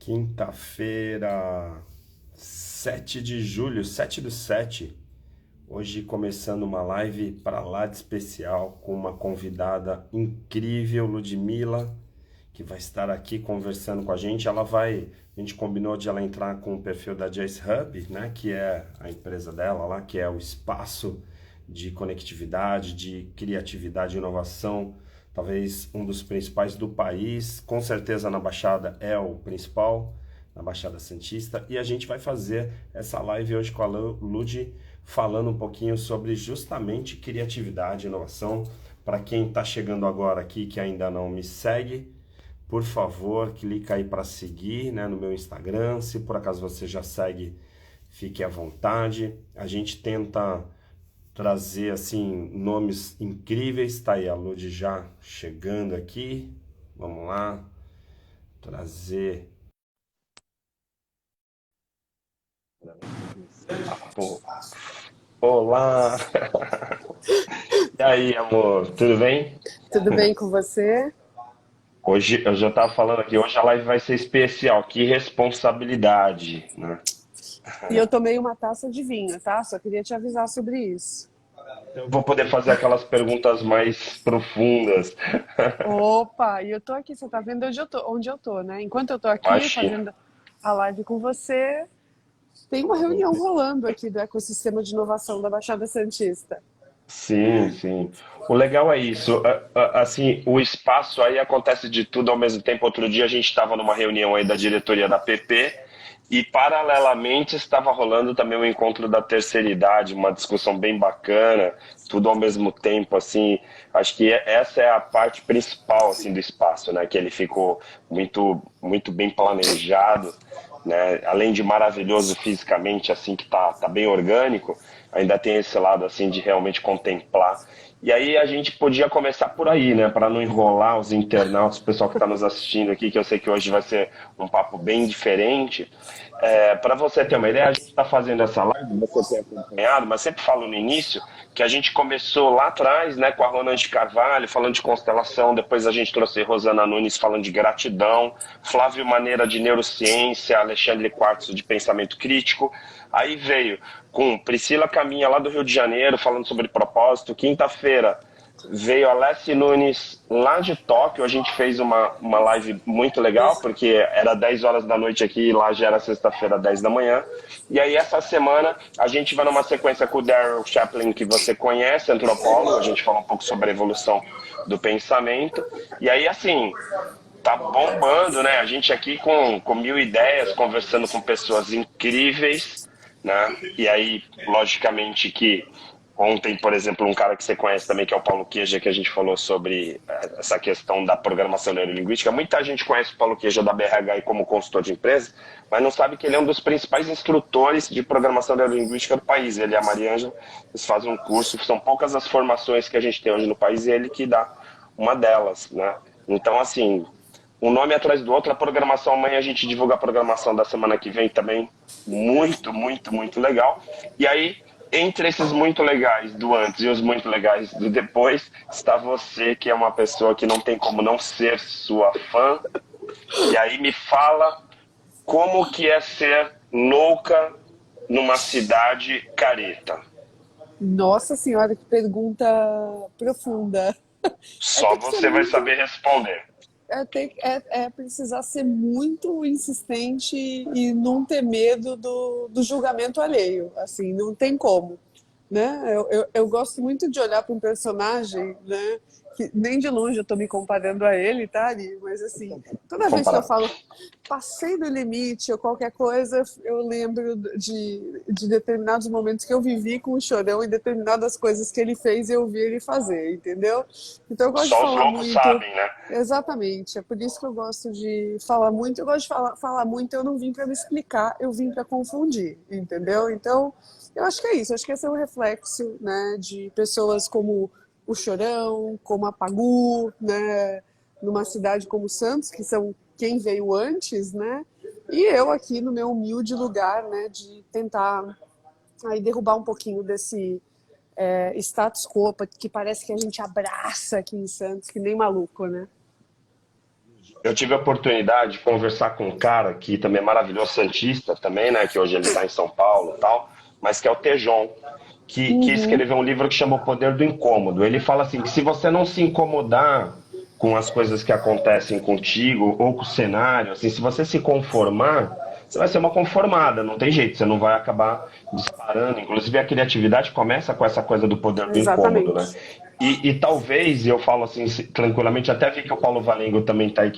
Quinta-feira, 7 de julho, 7 do 7. Hoje começando uma live para lá de especial com uma convidada incrível, Ludmila, que vai estar aqui conversando com a gente. A gente combinou de ela entrar com o perfil da Jace Hub, né, que é a empresa dela lá, que é o espaço de conectividade, de criatividade e inovação, talvez um dos principais do país, com certeza na Baixada é o principal, na Baixada Santista, e a gente vai fazer essa live hoje com a Lud, falando um pouquinho sobre justamente criatividade e inovação. Para quem está chegando agora aqui que ainda não me segue, por favor, clica aí para seguir, né, no meu Instagram. Se por acaso você já segue, fique à vontade. A gente tenta trazer assim nomes incríveis. Tá aí a Lud já chegando aqui. Vamos lá, trazer. Pô, olá! E aí, amor, tudo bem? Tudo bem com você? Hoje eu já tava falando aqui, hoje a live vai ser especial. Que responsabilidade, né? E eu tomei uma taça de vinho, tá? Só queria te avisar sobre isso. Eu vou poder fazer aquelas perguntas mais profundas. Opa, e eu tô aqui, você tá vendo onde eu tô, né? Enquanto eu tô aqui Imagina. fazendo a live com você, tem uma reunião rolando aqui do ecossistema de inovação da Baixada Santista. Sim, sim. O legal é isso. Assim, o espaço aí acontece de tudo ao mesmo tempo. Outro dia a gente estava numa reunião aí da diretoria da PP e paralelamente estava rolando também o encontro da terceira idade, uma discussão bem bacana, tudo ao mesmo tempo, assim. Acho que essa é a parte principal assim do espaço, né? Que ele ficou muito bem planejado, né? Além de maravilhoso fisicamente, assim que tá bem orgânico, ainda tem esse lado assim de realmente contemplar. E aí a gente podia começar por aí, né, para não enrolar os internautas, o pessoal que está nos assistindo aqui, que eu sei que hoje vai ser um papo bem diferente. Para você ter uma ideia, a gente está fazendo essa live, você tem acompanhado, mas sempre falo no início que a gente começou lá atrás, né, com a Ronald Carvalho falando de constelação, depois a gente trouxe Rosana Nunes falando de gratidão, Flávio Maneira de neurociência, Alexandre Quartzo de pensamento crítico. Aí veio com Priscila Caminha lá do Rio de Janeiro falando sobre propósito. Quinta-feira veio a Alessi Nunes lá de Tóquio. A gente fez uma live muito legal, porque era 10 horas da noite aqui e lá já era sexta-feira, 10 da manhã. E aí essa semana a gente vai numa sequência com o Daryl Chaplin, que você conhece, antropólogo. A gente fala um pouco sobre a evolução do pensamento. E aí, assim, tá bombando, né? A gente aqui com mil ideias, conversando com pessoas incríveis, né? E aí, logicamente que ontem, por exemplo, um cara que você conhece também, que é o Paulo Queja, que a gente falou sobre essa questão da programação neurolinguística. Muita gente conhece o Paulo Queja da BRH e como consultor de empresa, mas não sabe que ele é um dos principais instrutores de programação neurolinguística do país. Ele e a Mariângela, eles fazem um curso, são poucas as formações que a gente tem hoje no país e ele que dá uma delas, né? Então, assim, um nome atrás do outro. A programação amanhã a gente divulga a programação da semana que vem também. Muito legal. E aí, entre esses muito legais do antes e os muito legais do depois, está você, que é uma pessoa que não tem como não ser sua fã. E aí me fala como que é ser louca numa cidade careta. Nossa Senhora, que pergunta profunda. É Só ter que ser você vai muito. saber responder. É precisar ser muito insistente e não ter medo do julgamento alheio. Assim, não tem como. Né? Eu gosto muito de olhar para um personagem, né? Que nem de longe eu estou me comparando a ele, tá, Ari? Mas assim, toda vez que eu Comparar. falo passei do limite ou qualquer coisa, eu lembro de determinados momentos que eu vivi com o Chorão e determinadas coisas que ele fez e eu vi ele fazer, entendeu? Então eu gosto de Só os falar loucos muito. sabem, né? Exatamente, é por isso que eu gosto de falar muito. Eu gosto de falar muito, eu não vim para me explicar, eu vim para confundir, entendeu? Então, eu acho que é isso, acho que esse é um reflexo, né, de pessoas como o Chorão, como a Pagu, né, numa cidade como Santos, que são quem veio antes, né, e eu aqui no meu humilde lugar, né, de tentar aí derrubar um pouquinho desse status quo que parece que a gente abraça aqui em Santos, que nem maluco, né? Eu tive a oportunidade de conversar com um cara que também é maravilhoso, santista também, né? Que hoje ele está em São Paulo e tal, mas que é o Tejon, que Uhum, escreveu um livro que chama O Poder do Incômodo. Ele fala assim, que se você não se incomodar com as coisas que acontecem contigo ou com o cenário, assim, se você se conformar, você vai ser uma conformada, não tem jeito, você não vai acabar disparando. Inclusive a criatividade começa com essa coisa do poder do incômodo, né? exatamente. E talvez, eu falo assim tranquilamente, até vi que o Paulo Valengo também tá aí,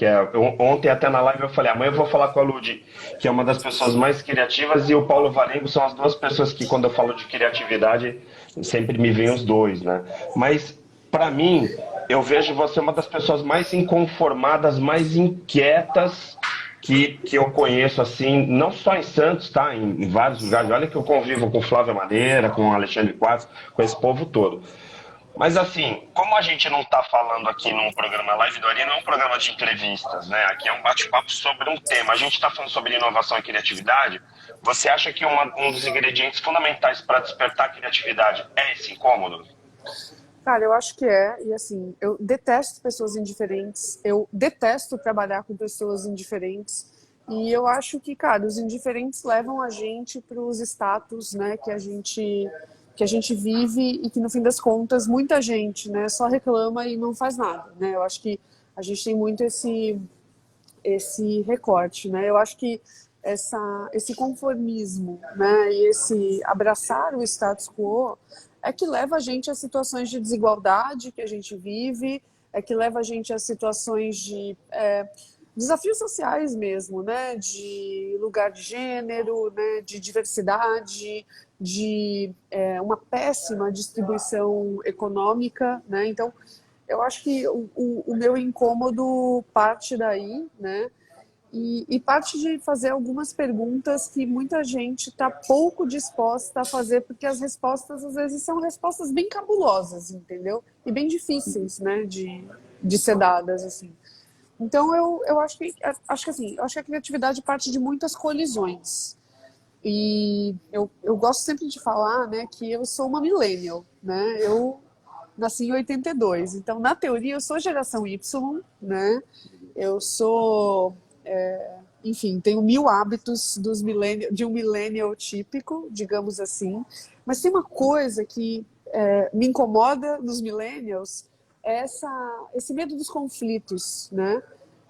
ontem até na live eu falei, amanhã eu vou falar com a Lud, que é uma das pessoas mais criativas, e o Paulo Valengo são as duas pessoas que, quando eu falo de criatividade, sempre me vêm os dois, né? Mas, para mim, eu vejo você uma das pessoas mais inconformadas, mais inquietas que eu conheço, assim, não só em Santos, tá? Em vários lugares. Olha que eu convivo com Flávia Madeira, com Alexandre Quadros, com esse povo todo. Mas assim, como a gente não está falando aqui num programa Live do Ari, não é um programa de entrevistas, né? Aqui é um bate-papo sobre um tema. A gente está falando sobre inovação e criatividade. Você acha que um dos ingredientes fundamentais para despertar a criatividade é esse incômodo? Cara, eu acho que é, e assim, eu detesto pessoas indiferentes, eu detesto trabalhar com pessoas indiferentes, e eu acho que, cara, os indiferentes levam a gente para os status, né, que a gente vive e que, no fim das contas, muita gente, né, só reclama e não faz nada, né? Eu acho que a gente tem muito esse recorte, né? Eu acho que esse conformismo, né, e esse abraçar o status quo é que leva a gente a situações de desigualdade que a gente vive, é que leva a gente a situações de desafios sociais mesmo, né, de lugar de gênero, né, de diversidade, de uma péssima distribuição econômica, né? Então, eu acho que o meu incômodo parte daí, né? E parte de fazer algumas perguntas que muita gente está pouco disposta a fazer, porque as respostas, às vezes, são respostas bem cabulosas, entendeu? E bem difíceis, né, de ser dadas, assim. Então, eu acho que, assim, eu acho que a criatividade parte de muitas colisões. E eu gosto sempre de falar, né, que eu sou uma millennial, né? Eu nasci em 82, então, na teoria, eu sou geração Y, né? Eu sou, enfim, tenho 1000 hábitos de um millennial típico, digamos assim. Mas tem uma coisa que me incomoda nos millennials, é esse medo dos conflitos, né?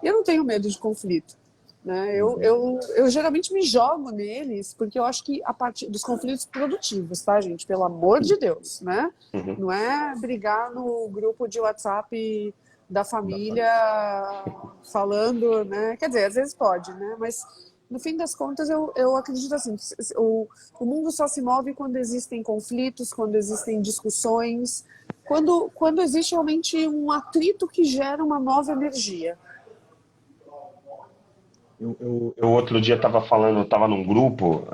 Eu não tenho medo de conflito, né? Eu geralmente me jogo neles porque eu acho que a parte dos conflitos produtivos, tá, gente? Pelo amor de Deus, né? Uhum. Não é brigar no grupo de WhatsApp da Da família. família falando, né? Quer dizer, às vezes pode, né? Mas no fim das contas eu acredito assim, o mundo só se move quando existem conflitos, quando existem discussões, quando existe realmente um atrito que gera uma nova energia. Eu outro dia estava falando, estava num grupo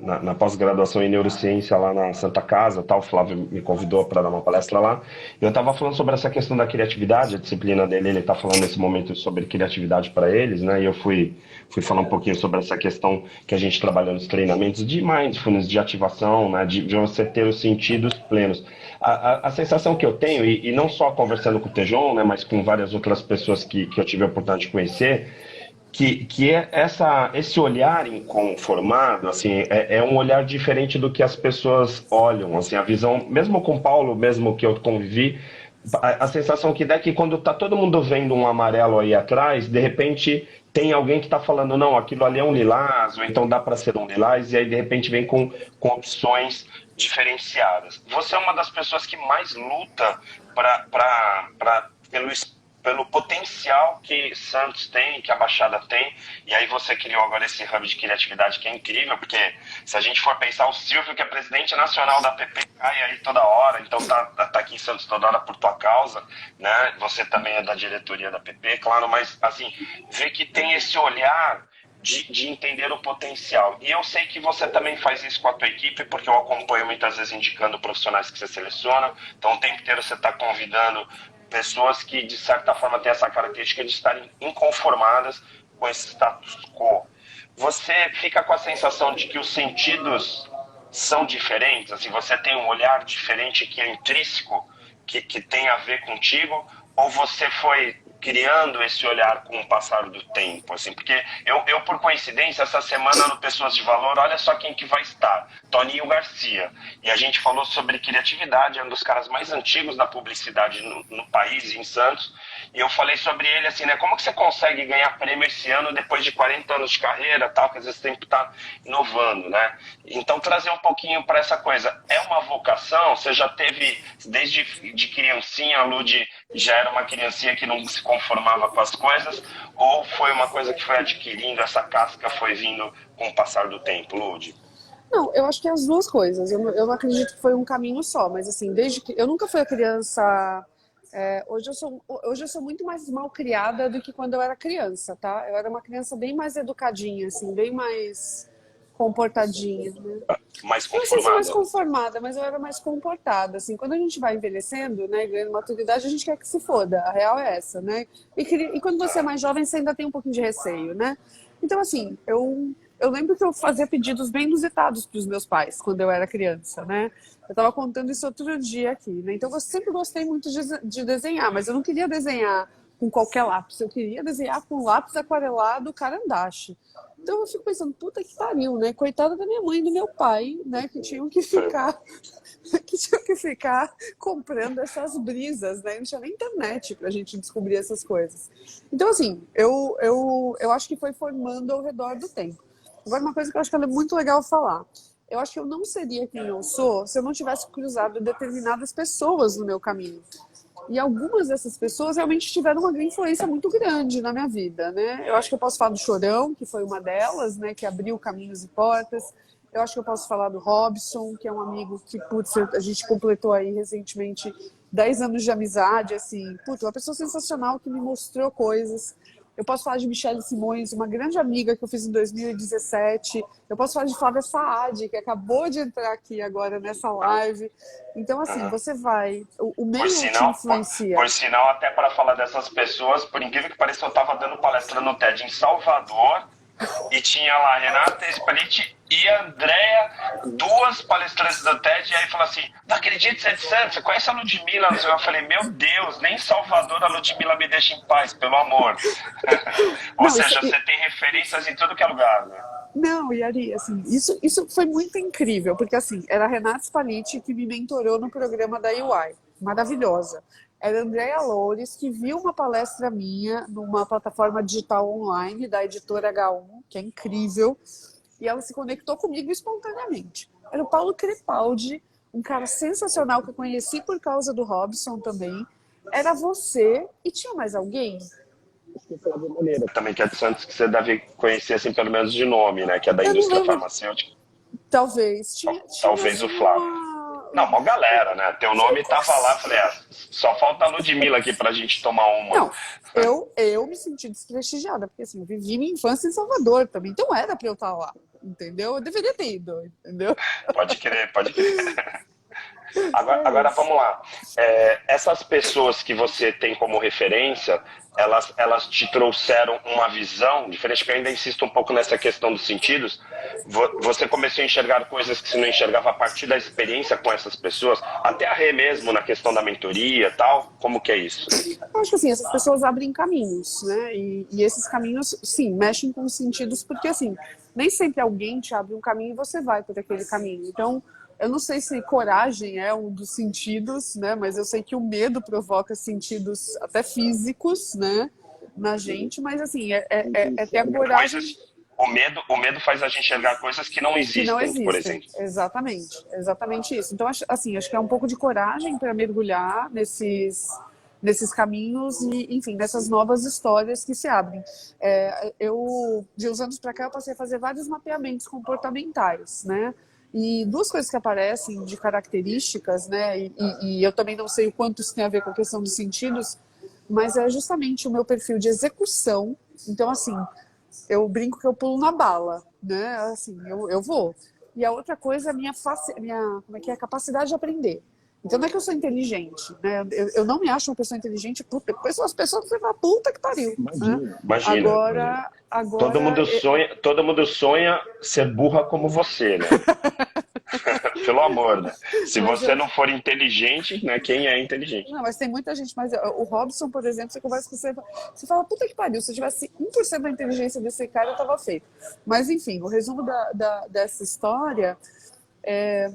na pós-graduação em neurociência lá na Santa Casa, tal, o Flávio me convidou para dar uma palestra lá. Eu estava falando sobre essa questão da criatividade, a disciplina dele, ele está falando nesse momento sobre criatividade para eles, né? E eu fui falar um pouquinho sobre essa questão que a gente trabalha nos treinamentos de mindfulness, de ativação, né? De você ter os sentidos plenos. A sensação que eu tenho, e não só conversando com o Tejon, né, mas com várias outras pessoas que eu tive a oportunidade de conhecer, que é esse olhar inconformado, assim, é um olhar diferente do que as pessoas olham, assim, a visão, mesmo com o Paulo, mesmo que eu convivi, a sensação que dá é que quando tá todo mundo vendo um amarelo aí atrás, de repente tem alguém que está falando, não, aquilo ali é um lilás, ou então dá para ser um lilás, e aí de repente vem com opções diferenciadas. Você é uma das pessoas que mais luta pelo pelo potencial que Santos tem, que a Baixada tem, e aí você criou agora esse hub de criatividade que é incrível, porque se a gente for pensar, o Silvio, que é presidente nacional da PP, cai aí toda hora, então tá aqui em Santos toda hora por tua causa, né? Você também é da diretoria da PP, claro, mas assim, vê que tem esse olhar de entender o potencial. E eu sei que você também faz isso com a tua equipe, porque eu acompanho muitas vezes indicando profissionais que você seleciona, então o tempo inteiro você está convidando pessoas que, de certa forma, têm essa característica de estarem inconformadas com esse status quo. Você fica com a sensação de que os sentidos são diferentes? Assim, você tem um olhar diferente que é intrínseco, que tem a ver contigo? Ou você foi criando esse olhar com o passar do tempo, assim, porque eu por coincidência, essa semana no Pessoas de Valor, olha só quem que vai estar, Toninho Garcia, e a gente falou sobre criatividade, é um dos caras mais antigos da publicidade no país, em Santos, e eu falei sobre ele assim, né, como que você consegue ganhar prêmio esse ano depois de 40 anos de carreira, tal, que às vezes sempre tá inovando, né? Então trazer um pouquinho para essa coisa, é uma vocação, você já teve, desde de criancinha, a Lud já era uma criancinha que não se conformava com as coisas, ou foi uma coisa que foi adquirindo, essa casca foi vindo com o passar do tempo, Lud? Não, eu acho que é as duas coisas. Eu não acredito que foi um caminho só, mas assim, desde que eu nunca fui a criança. Hoje eu sou muito mais mal criada do que quando eu era criança, tá? Eu era uma criança bem mais educadinha, assim, bem mais comportadinha, né? Mais Não sei se mais conformada? conformada, mas eu era mais comportada, assim. Quando a gente vai envelhecendo, né, ganhando maturidade, a gente quer que se foda. A real é essa, né? E quando você é mais jovem, você ainda tem um pouquinho de receio, né? Então, assim, eu lembro que eu fazia pedidos bem inusitados para os meus pais quando eu era criança, né? Eu estava contando isso outro dia aqui, né? Então, eu sempre gostei muito de desenhar, mas eu não queria desenhar com qualquer lápis. Eu queria desenhar com lápis aquarelado Carandache. Então, eu fico pensando, puta que pariu, né? Coitada da minha mãe e do meu pai, né? Que tinham que ficar comprando essas brisas, né? Não tinha nem internet pra gente descobrir essas coisas. Então, assim, eu acho que foi formando ao redor do tempo. Agora, uma coisa que eu acho que é muito legal falar. Eu acho que eu não seria quem eu sou se eu não tivesse cruzado determinadas pessoas no meu caminho. E algumas dessas pessoas realmente tiveram uma influência muito grande na minha vida, né? Eu acho que eu posso falar do Chorão, que foi uma delas, né? Que abriu caminhos e portas. Eu acho que eu posso falar do Robson, que é um amigo que, putz, a gente completou aí recentemente 10 anos de amizade, assim. Putz, uma pessoa sensacional que me mostrou coisas. Eu posso falar de Michele Simões, uma grande amiga que eu fiz em 2017. Eu posso falar de Flávia Saad, que acabou de entrar aqui agora nessa live. Então, assim, você vai... O meio te influencia. Por sinal, até para falar dessas pessoas, por incrível que pareça, eu estava dando palestra no TED em Salvador e tinha lá Renata Spalletti e a Andrea, duas palestrantes do TED, e aí falou assim, não acredito, você é de Santos, você conhece a Ludmilla? Eu falei, meu Deus, nem em Salvador a Ludmilla me deixa em paz, pelo amor. Ou seja, você tem referências em tudo que é lugar, né? Não, Yari, assim, isso foi muito incrível, porque assim, era a Renata Spalletti que me mentorou no programa da UI, maravilhosa. Era a Andrea Loures, que viu uma palestra minha numa plataforma digital online da editora H1, que é incrível, e ela se conectou comigo espontaneamente. Era o Paulo Crepaldi, um cara sensacional que eu conheci por causa do Robson também. Era você, e tinha mais alguém? Também que é de Santos, que você deve conhecer, assim, pelo menos de nome, né? Que é da indústria farmacêutica. Talvez. Talvez o Flávio. Não, uma galera, né? Teu nome tava lá, falei, só falta a Ludmilla aqui pra gente tomar uma. Não, eu me senti desprestigiada, porque assim, eu vivi minha infância em Salvador também, então era pra eu estar lá, entendeu? Eu deveria ter ido, entendeu? Pode crer, pode crer. Agora vamos lá. Essas pessoas que você tem como referência, elas te trouxeram uma visão diferente, que eu ainda insisto um pouco nessa questão dos sentidos. Você começou a enxergar coisas que você não enxergava a partir da experiência com essas pessoas, até a Rê mesmo na questão da mentoria e tal. Como que é isso? Eu acho que assim, essas pessoas abrem caminhos, né? E esses caminhos, sim, mexem com os sentidos, porque assim, nem sempre alguém te abre um caminho e você vai por aquele caminho. Então, eu não sei se coragem é um dos sentidos, né? Mas eu sei que o medo provoca sentidos até físicos, né? Na gente, mas assim, é ter a coragem. O medo faz a gente enxergar coisas que não existem, por exemplo. Exatamente isso. Então, assim, acho que é um pouco de coragem para mergulhar nesses caminhos e, enfim, nessas novas histórias que se abrem. De uns anos para cá, eu passei a fazer vários mapeamentos comportamentais, né? E duas coisas que aparecem de características, né? E eu também não sei o quanto isso tem a ver com a questão dos sentidos, mas é justamente o meu perfil de execução. Então, assim, eu brinco que eu pulo na bala, né? Assim, eu vou. E a outra coisa é a minha como é que é? A capacidade de aprender. Então não é que eu sou inteligente, né? Eu não me acho uma pessoa inteligente, depois as pessoas vão falar, puta que pariu. Imagina. Agora todo mundo sonha ser burra como você, né? Pelo amor, né? Se Mas você não for inteligente, né? Quem é inteligente? não, mas tem muita gente, mas o Robson, por exemplo, você conversa com você fala, puta que pariu, se eu tivesse 1% da inteligência desse cara, eu tava feito. Mas enfim, o resumo dessa história é,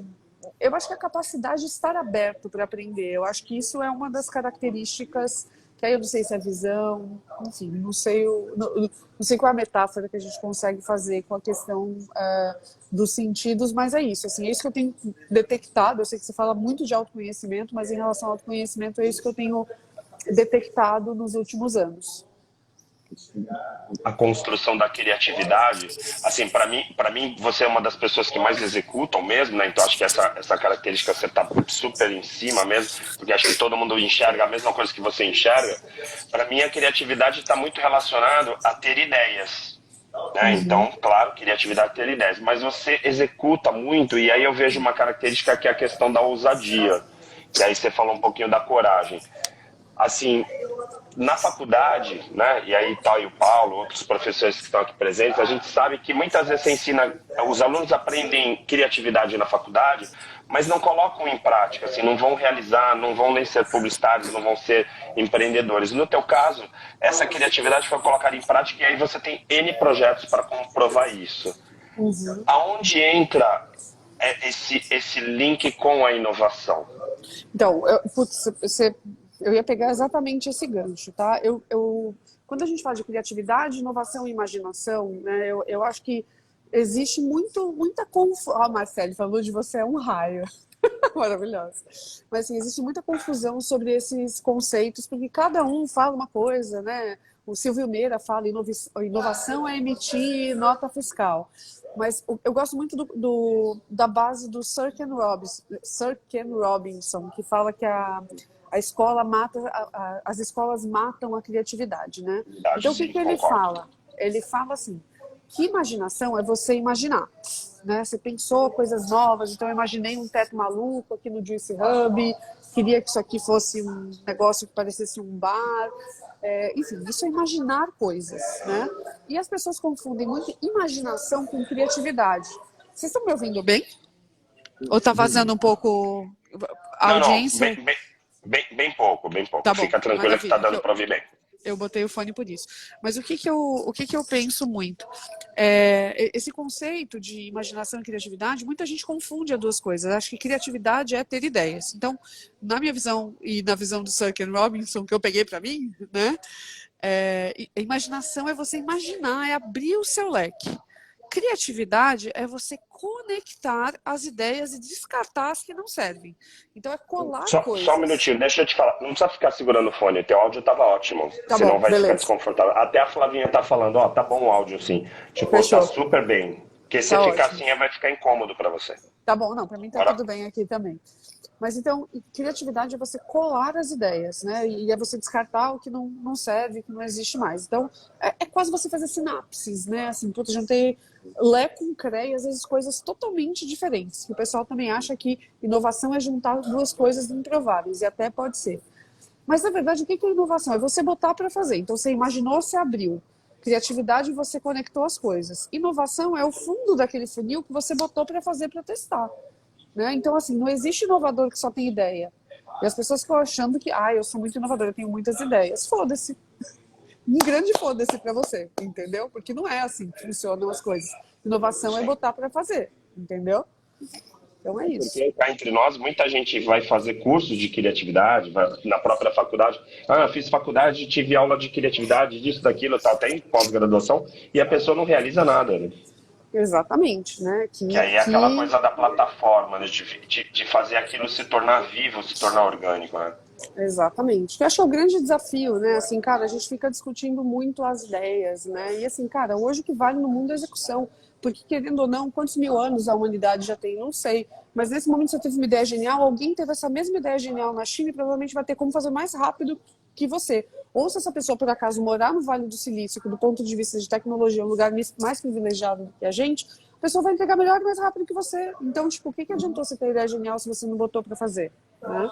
eu acho que a capacidade de estar aberto para aprender, eu acho que isso é uma das características que aí eu não sei se é visão, enfim, não sei, não sei qual é a metáfora que a gente consegue fazer com a questão dos sentidos, mas é isso, assim, é isso que eu tenho detectado. Eu sei que você fala muito de autoconhecimento, mas em relação ao autoconhecimento é isso que eu tenho detectado nos últimos anos. A construção da criatividade, assim, para mim, você é uma das pessoas que mais executam mesmo, né? Então acho que essa característica você tá super em cima mesmo, porque acho que todo mundo enxerga a mesma coisa que você enxerga. Para mim, a criatividade está muito relacionado a ter ideias, né? Então, claro, criatividade é ter ideias, mas você executa muito, e aí eu vejo uma característica que é a questão da ousadia. E aí você falou um pouquinho da coragem. Assim, na faculdade, né, e aí tal e o Paulo, outros professores que estão aqui presentes, a gente sabe que muitas vezes você ensina, os alunos aprendem criatividade na faculdade, mas não colocam em prática, assim, não vão realizar, não vão nem ser publicitários, não vão ser empreendedores. No teu caso, essa criatividade foi colocada em prática e aí você tem N projetos para comprovar isso. Aonde entra esse link com a inovação? Então, eu ia pegar exatamente esse gancho, tá? Quando a gente fala de criatividade, inovação e imaginação, né, eu acho que existe muita confusão. Ah, Marcelo falou de você é um raio. Maravilhosa. Mas assim, existe muita confusão sobre esses conceitos, porque cada um fala uma coisa, né? O Silvio Meira fala inovação é emitir nota fiscal. Mas eu gosto muito da base do Sir Ken Robinson, que fala que a escola mata, as escolas matam a criatividade, né? Então o que ele Concordo. fala? Ele fala assim, que imaginação é você imaginar, né? Você pensou coisas novas, então eu imaginei um teto maluco aqui no Juice Hub, queria que isso aqui fosse um negócio que parecesse um bar. Enfim, isso é imaginar coisas, né? E as pessoas confundem muito imaginação com criatividade. Vocês estão me ouvindo bem? Ou tá vazando um pouco a Não, audiência? bem pouco, bem pouco. Tá bom, Fica tranquila que tá maravilha. dando para ouvir bem. Eu botei o fone por isso. Mas o que eu penso muito? Esse conceito de imaginação e criatividade, muita gente confunde as duas coisas. Acho que criatividade é ter ideias. Então, na minha visão e na visão do Sir Ken Robinson, que eu peguei para mim, né? Imaginação é você imaginar, é abrir o seu leque. Criatividade é você conectar as ideias e descartar as que não servem. Então, é colar Só um coisas. minutinho, deixa eu te falar. Não precisa ficar segurando o fone, teu áudio tava ótimo. Tá Senão bom, vai ficar beleza. desconfortável. Até a Flavinha tá falando, ó, tá bom o áudio sim. Tipo, tá Fechou. super bem. Porque se Tá ficar ótimo. assim, vai ficar incômodo para você. Tá bom, não, para mim tá Bora. tudo bem aqui também. Mas então, criatividade é você colar as ideias, né? E é você descartar o que não serve, que não existe mais. Então, é quase você fazer sinapses, né? Assim, putz, juntei Lé com CRE e às vezes coisas totalmente diferentes. Que o pessoal também acha que inovação é juntar duas coisas improváveis, e até pode ser. Mas, na verdade, o que é inovação? É você botar para fazer. Então, você imaginou, você abriu. Criatividade, você conectou as coisas. Inovação é o fundo daquele funil que você botou para fazer, para testar. Né? Então, assim, não existe inovador que só tem ideia. E as pessoas ficam achando que, eu sou muito inovador, eu tenho muitas ideias. Foda-se. Um grande foda-se para você, entendeu? Porque não é assim que funcionam as coisas. Inovação é botar para fazer, entendeu? Então é isso. Porque cá entre nós, muita gente vai fazer curso de criatividade, vai na própria faculdade. Eu fiz faculdade, tive aula de criatividade, disso, daquilo, tal, tem pós-graduação, e a pessoa não realiza nada, né? Exatamente, né? Que aí é aquela coisa da plataforma, né? De fazer aquilo se tornar vivo, se tornar orgânico, né? Exatamente. Eu acho que é o grande desafio, né? Assim, cara, a gente fica discutindo muito as ideias, né? E assim, cara, hoje o que vale no mundo é a execução. Porque, querendo ou não, quantos mil anos a humanidade já tem? Não sei. Mas nesse momento, se eu tive uma ideia genial, alguém teve essa mesma ideia genial na China e provavelmente vai ter como fazer mais rápido que você. Ou se essa pessoa, por acaso, morar no Vale do Silício, que do ponto de vista de tecnologia é um lugar mais privilegiado do que a gente pessoa vai entregar melhor e mais rápido que você. Então, tipo, o que adiantou você ter ideia genial se você não botou para fazer? Né?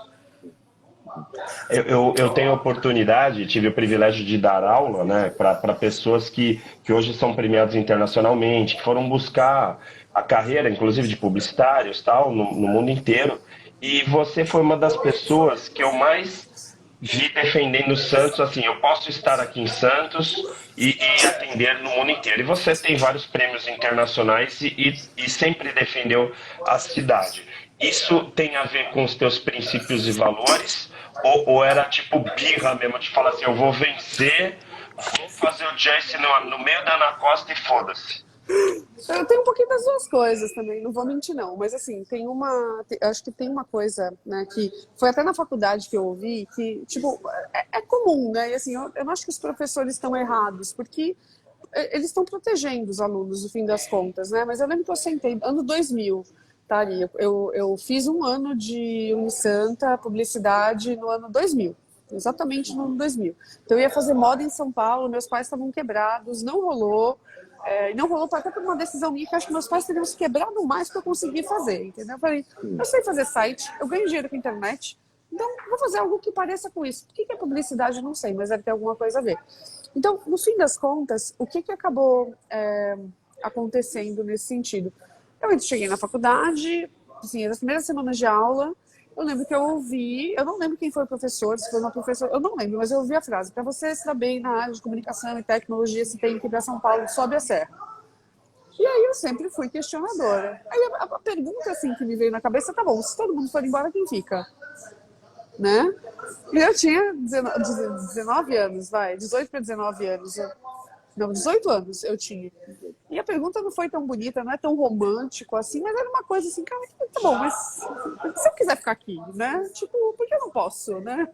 Eu tenho a oportunidade, tive o privilégio de dar aula, né, para pessoas que hoje são premiadas internacionalmente, que foram buscar a carreira, inclusive de publicitários, tal, no mundo inteiro. E você foi uma das pessoas que eu mais vi defendendo o Santos, assim, eu posso estar aqui em Santos e atender no mundo inteiro. E você tem vários prêmios internacionais e sempre defendeu a cidade. Isso tem a ver com os teus princípios e valores? Ou era tipo birra mesmo, de falar assim, eu vou vencer, vou fazer o Jesse no meio da Ana Costa e foda-se. Eu tenho um pouquinho das duas coisas também, não vou mentir não, mas assim, acho que tem uma coisa, né, que foi até na faculdade que eu ouvi, que, tipo, é comum, né, e assim, eu não acho que os professores estão errados, porque eles estão protegendo os alunos, no fim das contas, né, mas eu lembro que eu sentei, ano 2000, tá ali, eu fiz um ano de Unisanta, publicidade, no ano 2000. Exatamente no ano 2000. Então eu ia fazer moda em São Paulo, meus pais estavam quebrados, não rolou. E não rolou até por uma decisão minha que acho que meus pais teriam se quebrado mais para eu conseguir fazer, entendeu? Eu falei, eu sei fazer site, eu ganho dinheiro com a internet, então vou fazer algo que pareça com isso. O que é publicidade? Eu não sei, mas deve ter alguma coisa a ver. Então, no fim das contas, o que acabou acontecendo nesse sentido? Eu cheguei na faculdade, assim, nas primeiras semanas de aula, eu lembro que eu ouvi, eu não lembro quem foi o professor, se foi uma professora, eu não lembro, mas eu ouvi a frase: para você se dar bem na área de comunicação e tecnologia, você tem que ir para São Paulo, sobe a serra. E aí eu sempre fui questionadora. Aí a pergunta assim que me veio na cabeça: tá bom, se todo mundo for embora, quem fica? Né? E eu tinha 19 anos, 18 para 19 anos. Não, 18 anos eu tinha. E a pergunta não foi tão bonita, não é tão romântico assim, mas era uma coisa assim, cara, tá bom, mas se eu quiser ficar aqui, né? Tipo, por que eu não posso, né?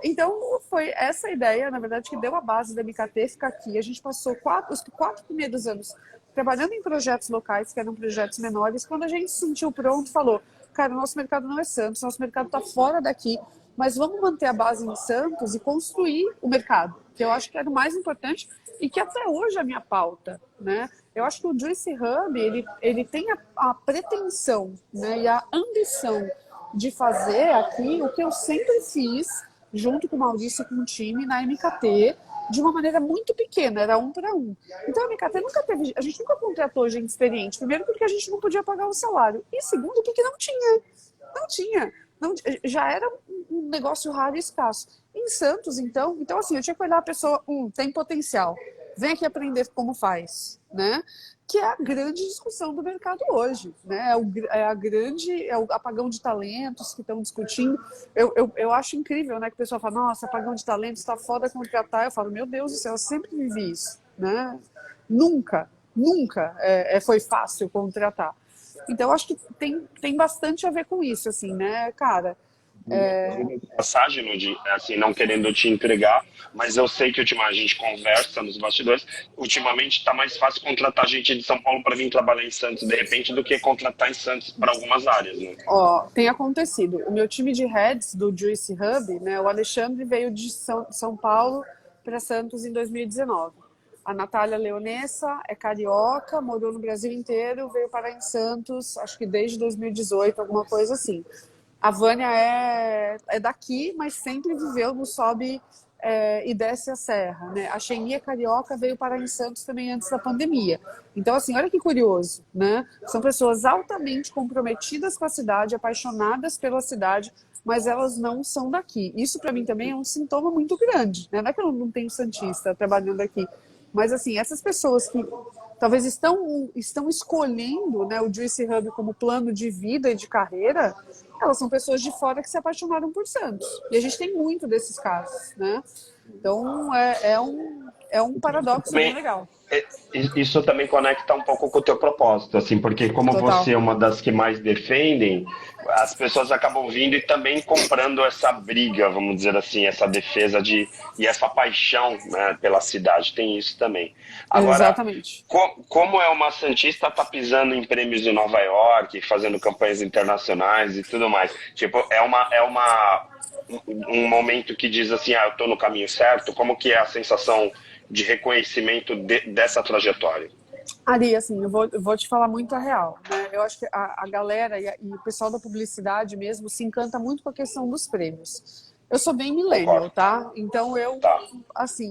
Então, foi essa ideia, na verdade, que deu a base da MKT ficar aqui. A gente passou os 4 primeiros anos trabalhando em projetos locais, que eram projetos menores. Quando a gente se sentiu pronto, falou, cara, o nosso mercado não é Santos, nosso mercado está fora daqui, mas vamos manter a base em Santos e construir o mercado, que eu acho que era o mais importante e que até hoje é a minha pauta, né? Eu acho que o Juicy Hub, ele tem a pretensão, né, e a ambição de fazer aqui o que eu sempre fiz, junto com o Maurício e com o time, na MKT, de uma maneira muito pequena, era 1 para 1. Então a MKT nunca teve, a gente nunca contratou gente experiente, primeiro porque a gente não podia pagar o salário, e segundo porque não tinha. Não, já era um negócio raro e escasso. Em Santos, então assim, eu tinha que olhar a pessoa, tem potencial, vem aqui aprender como faz, né? Que é a grande discussão do mercado hoje, né? É o apagão de talentos que estão discutindo. Eu acho incrível, né? Que o pessoal fala, nossa, apagão de talentos, está foda contratar. Eu falo, meu Deus do céu, eu sempre vivi isso, né? Nunca foi fácil contratar. Então, eu acho que tem bastante a ver com isso, assim, né, cara? Passagem, Ludi, assim, não querendo te entregar, mas eu sei que ultimamente a gente conversa nos bastidores, ultimamente está mais fácil contratar gente de São Paulo para vir trabalhar em Santos, de repente, do que contratar em Santos para algumas áreas, né? Ó, tem acontecido. O meu time de heads do Juicy Hub, né, o Alexandre veio de São Paulo para Santos em 2019. A Natália Leonessa é carioca, morou no Brasil inteiro, veio parar em Santos, acho que desde 2018, alguma coisa assim. A Vânia é daqui, mas sempre viveu no sobe e desce a serra, né? A Xenia carioca veio parar em Santos também antes da pandemia. Então, assim, olha que curioso, né? São pessoas altamente comprometidas com a cidade, apaixonadas pela cidade, mas elas não são daqui. Isso, para mim, também é um sintoma muito grande, né? Não é que eu não tenho santista trabalhando aqui, mas, assim, essas pessoas que talvez estão escolhendo, né, o Juicy Hub como plano de vida e de carreira, elas são pessoas de fora que se apaixonaram por Santos. E a gente tem muito desses casos, né? Então, é um paradoxo bem Também, legal. isso também conecta um pouco com o teu propósito, assim, porque como Total. você é uma das que mais defendem, as pessoas acabam vindo e também comprando essa briga, vamos dizer assim, essa defesa e essa paixão, né, pela cidade, tem isso também. Agora, Exatamente. como é uma santista, tá pisando em prêmios em Nova York, fazendo campanhas internacionais e tudo mais, tipo, um momento que diz assim, eu tô no caminho certo, como que é a sensação de reconhecimento dessa trajetória? Ari, assim, eu vou te falar muito a real, né? Eu acho que a galera e o pessoal da publicidade mesmo se encanta muito com a questão dos prêmios. Eu sou bem millennial, Concordo. tá? Então Tá. assim,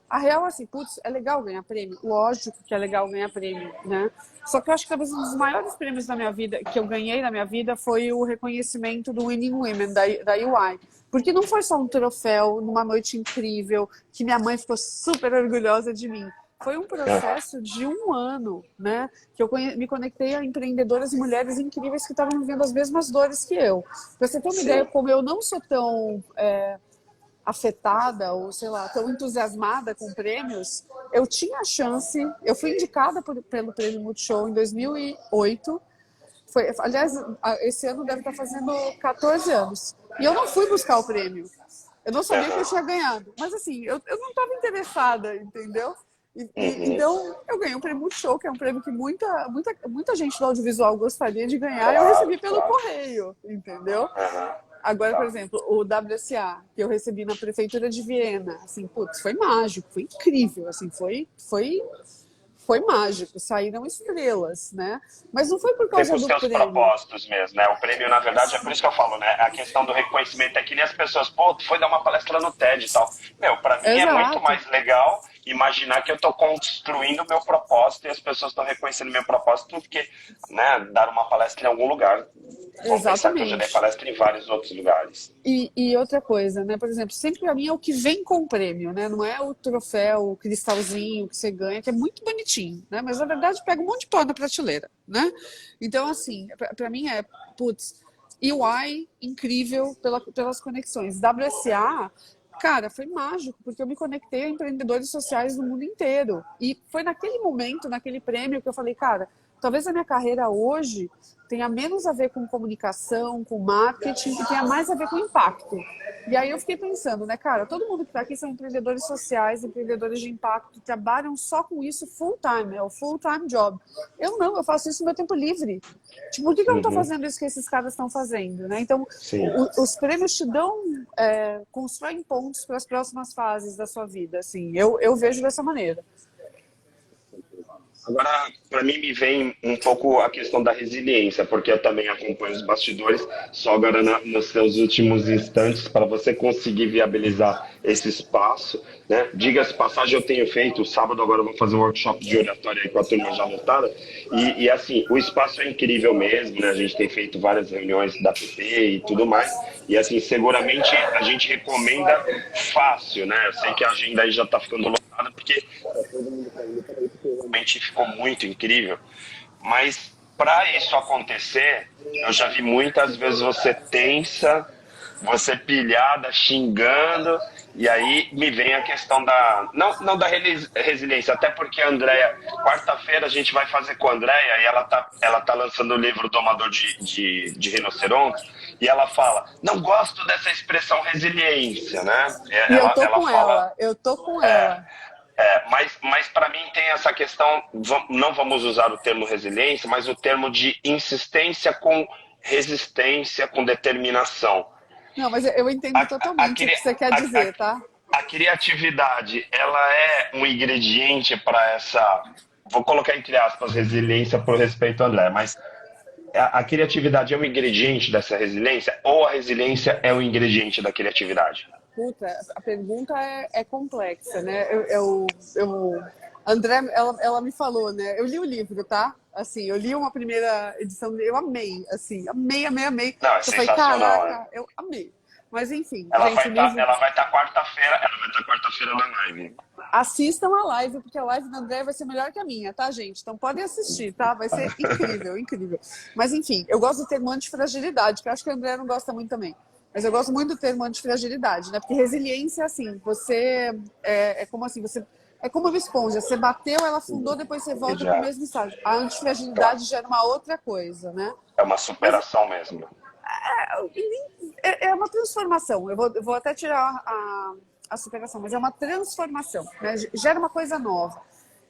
a real, assim, putz, é legal ganhar prêmio. Lógico que é legal ganhar prêmio, né? Só que eu acho que talvez um dos maiores prêmios da minha vida, que eu ganhei na minha vida, foi o reconhecimento do Winning Women, da UI. Porque não foi só um troféu numa noite incrível, que minha mãe ficou super orgulhosa de mim. Foi um Aham. processo de um ano, né? Que eu me conectei a empreendedoras e mulheres incríveis que estavam vivendo as mesmas dores que eu. Pra você ter uma ideia, Sim. como eu não sou tão afetada ou, sei lá, tão entusiasmada com prêmios, eu tinha a chance, eu fui indicada pelo Prêmio Multishow em 2008. Aliás, esse ano deve estar fazendo 14 anos. E eu não fui buscar o prêmio. Eu não sabia que eu Aham. tinha ganhado. Mas assim, eu não estava interessada, entendeu? Uhum. Então, eu ganhei o prêmio Multishow, que é um prêmio que muita gente do audiovisual gostaria de ganhar, e eu Claro, recebi pelo claro. correio, entendeu? Aham. Agora, por Tá. exemplo, o WSA, que eu recebi na prefeitura de Viena, assim, putz, foi mágico, foi incrível, assim, foi mágico, saíram estrelas, né? Mas não foi por Tem causa os do seus prêmio. propósitos mesmo, né? O prêmio, na verdade, é por isso que eu falo, né? A questão do reconhecimento é que nem as pessoas, pô, tu foi dar uma palestra no TED e tal. Meu, pra mim é muito Exato, mais legal imaginar que eu tô construindo o meu propósito e as pessoas estão reconhecendo meu propósito do que, né, dar uma palestra em algum lugar. Vamos pensar que eu já dei exatamente. palestra em vários outros lugares. E outra coisa, né? Por exemplo, sempre para mim é o que vem com o prêmio, né? Não é o troféu, o cristalzinho que você ganha, que é muito bonitinho, né? Mas na verdade pega um monte de pó na prateleira, né? Então, assim, para mim é, putz, EY, incrível pelas conexões. WSA, cara, foi mágico, porque eu me conectei a empreendedores sociais do mundo inteiro. E foi naquele momento, naquele prêmio, que eu falei, cara, talvez a minha carreira hoje tenha menos a ver com comunicação, com marketing, e tenha mais a ver com impacto. E aí eu fiquei pensando, né, cara, todo mundo que está aqui são empreendedores sociais, empreendedores de impacto, trabalham só com isso full time, é o full time job. Eu não, eu faço isso no meu tempo livre. Tipo, por que eu não estou Uhum. fazendo isso que esses caras estão fazendo, né? Então, Sim. os prêmios te dão, constroem pontos para as próximas fases da sua vida, assim. Eu vejo dessa maneira. Agora, para mim, me vem um pouco a questão da resiliência, porque eu também acompanho os bastidores, só agora nos seus últimos instantes, para você conseguir viabilizar esse espaço, né? Diga-se de passagem, eu tenho feito, sábado agora eu vou fazer um workshop de oratória aí com a turma já lotada, assim, o espaço é incrível mesmo, né? A gente tem feito várias reuniões da PP e tudo mais, e assim, seguramente a gente recomenda fácil, né? Eu sei que a agenda aí já está ficando lotada, porque realmente ficou muito incrível. Mas para isso acontecer, eu já vi muitas vezes você tensa, você pilhada, xingando, e aí me vem a questão da. Não da resiliência, até porque a Andrea, quarta-feira a gente vai fazer com a Andrea e ela tá lançando o livro Domador de Rinoceronte, e ela fala: não gosto dessa expressão resiliência, né? E eu tô Ela com fala. ela, eu tô com É, ela. mas para mim tem essa questão, não vamos usar o termo resiliência, mas o termo de insistência com resistência, com determinação. Não, mas eu entendo A, totalmente o que você quer dizer, tá? a criatividade, ela é um ingrediente para essa, vou colocar entre aspas, resiliência por respeito ao André, mas a criatividade é um ingrediente dessa resiliência ou a resiliência é o ingrediente da criatividade? Puta, a pergunta é complexa, né? André, ela me falou, né? Eu li o livro, tá? Assim, eu li uma primeira edição, eu amei, assim, amei, amei, amei. Não, é Eu falei, sensacional, né? caraca, eu amei. Mas enfim, gente, o livro. Ela vai estar quarta-feira, ela vai estar quarta-feira na live. Assistam a live, porque a live da André vai ser melhor que a minha, tá, gente? Então podem assistir, tá? Vai ser incrível, incrível. Mas enfim, eu gosto do termo antifragilidade, que eu acho que a André não gosta muito também. Mas eu gosto muito do termo antifragilidade, né? Porque resiliência é assim, você é como assim, você é como uma esponja, você bateu, ela afundou, depois você volta para o Já, mesmo estágio. A tá. antifragilidade gera uma outra coisa, né? É uma Mas superação mesmo. é uma transformação. Eu vou até tirar a superação, mas é uma transformação, né? Gera uma coisa nova.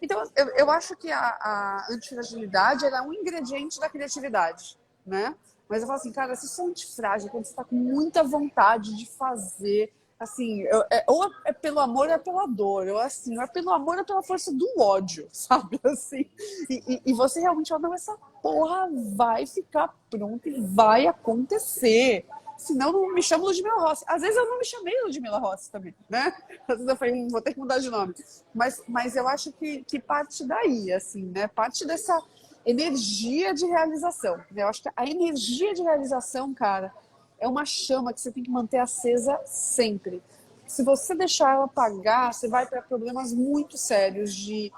Então, eu acho que a antifragilidade ela é um ingrediente da criatividade, né? Mas eu falo assim, cara, se você é antifrágil, quando você está com muita vontade de fazer, assim, ou é pelo amor ou é pela dor, ou assim, ou é pelo amor ou é pela força do ódio, sabe? Assim, e você realmente fala, não, essa porra vai ficar pronta e vai acontecer. Senão não me chamo Ludmilla Rossi. Às vezes eu não me chamei Ludmilla Rossi também, né? Às vezes eu falei, vou ter que mudar de nome. Mas eu acho que parte daí, assim, né? Parte dessa energia de realização. Eu acho que a energia de realização, cara, é uma chama que você tem que manter acesa sempre. Se você deixar ela apagar, você vai para problemas muito sérios de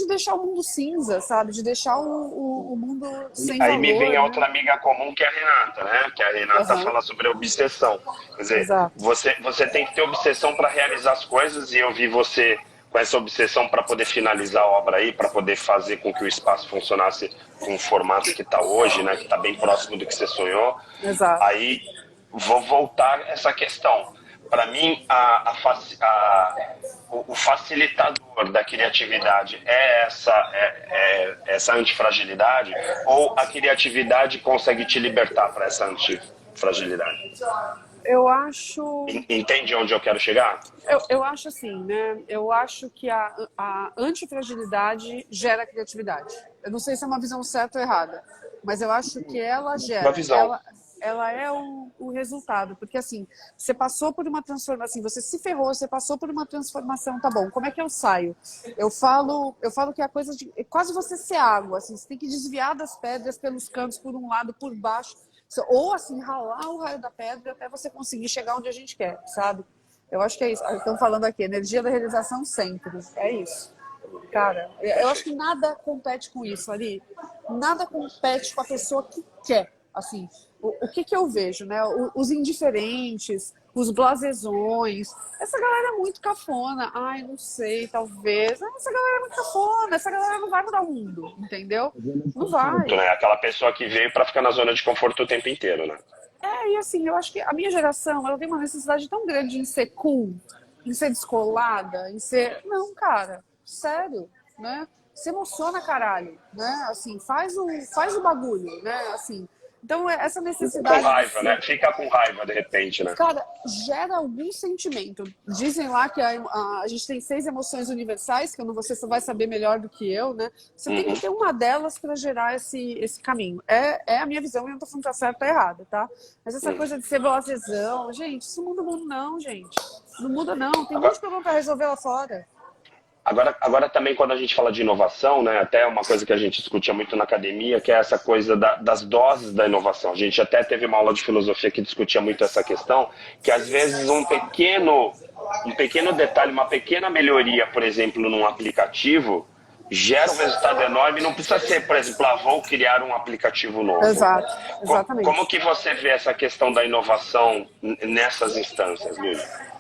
deixar o mundo cinza, sabe? De deixar o mundo sem Aí me vem valor, a né? outra amiga comum, que é a Renata, né? Que a Renata Aham, fala sobre obsessão. Quer dizer, exato. você tem que ter obsessão para realizar as coisas, e eu vi você com essa obsessão para poder finalizar a obra aí, para poder fazer com que o espaço funcionasse com o formato que está hoje, né? Que está bem próximo do que você sonhou. Exato. Aí vou voltar a essa questão. Para mim, o facilitador da criatividade é essa antifragilidade, ou a criatividade consegue te libertar para essa antifragilidade? Eu acho. Entende onde eu quero chegar? Eu acho assim, né? Eu acho que a antifragilidade gera criatividade. Eu não sei se é uma visão certa ou errada, mas eu acho que ela Uma gera, visão. ela é o resultado. Porque assim, você passou por uma transformação, assim, você se ferrou, você passou por uma transformação, tá bom, como é que eu saio? Eu falo que é a coisa de é quase você ser água, assim, você tem que desviar das pedras pelos cantos, por um lado, por baixo, ou assim, ralar o raio da pedra até você conseguir chegar onde a gente quer, sabe? Eu acho que é isso. Estão falando aqui, energia da realização sempre. É isso. Cara, eu acho que nada compete com isso ali. Nada compete com a pessoa que quer. Assim, o que eu vejo, né? Os indiferentes, os blasezões. Essa galera é muito cafona. Ai, não sei, talvez. Essa galera é muito cafona. Essa galera não vai mudar o mundo, entendeu? Não vai. Né? Aquela pessoa que veio para ficar na zona de conforto o tempo inteiro, né? E assim, eu acho que a minha geração, ela tem uma necessidade tão grande em ser cool, em ser descolada, em ser... Não, cara, sério, né? Se emociona, caralho, né? Assim, faz o bagulho, né? Assim, então, essa Com necessidade de raiva, né? ser... Fica com raiva de repente, né? Cara, gera algum sentimento. Dizem lá que a gente tem 6 emoções universais, que eu não, você só vai saber melhor do que eu, né? Você tem que Uhum. ter uma delas para gerar esse caminho. É a minha visão, e eu não tô falando que tá certo ou errado, tá? Mas essa coisa de ser blasezão, gente, isso não muda o mundo, não, gente. Não muda, não. Tem um monte Agora, de problema para resolver lá fora. agora também quando a gente fala de inovação, né, até uma coisa que a gente discutia muito na academia, que é essa coisa das doses da inovação. A gente até teve uma aula de filosofia que discutia muito essa questão, que às vezes um pequeno detalhe, uma pequena melhoria, por exemplo, num aplicativo, gera um resultado enorme. Não precisa ser, por exemplo, vou criar um aplicativo novo. Exato, Como exatamente. que você vê essa questão da inovação nessas instâncias, Lívia?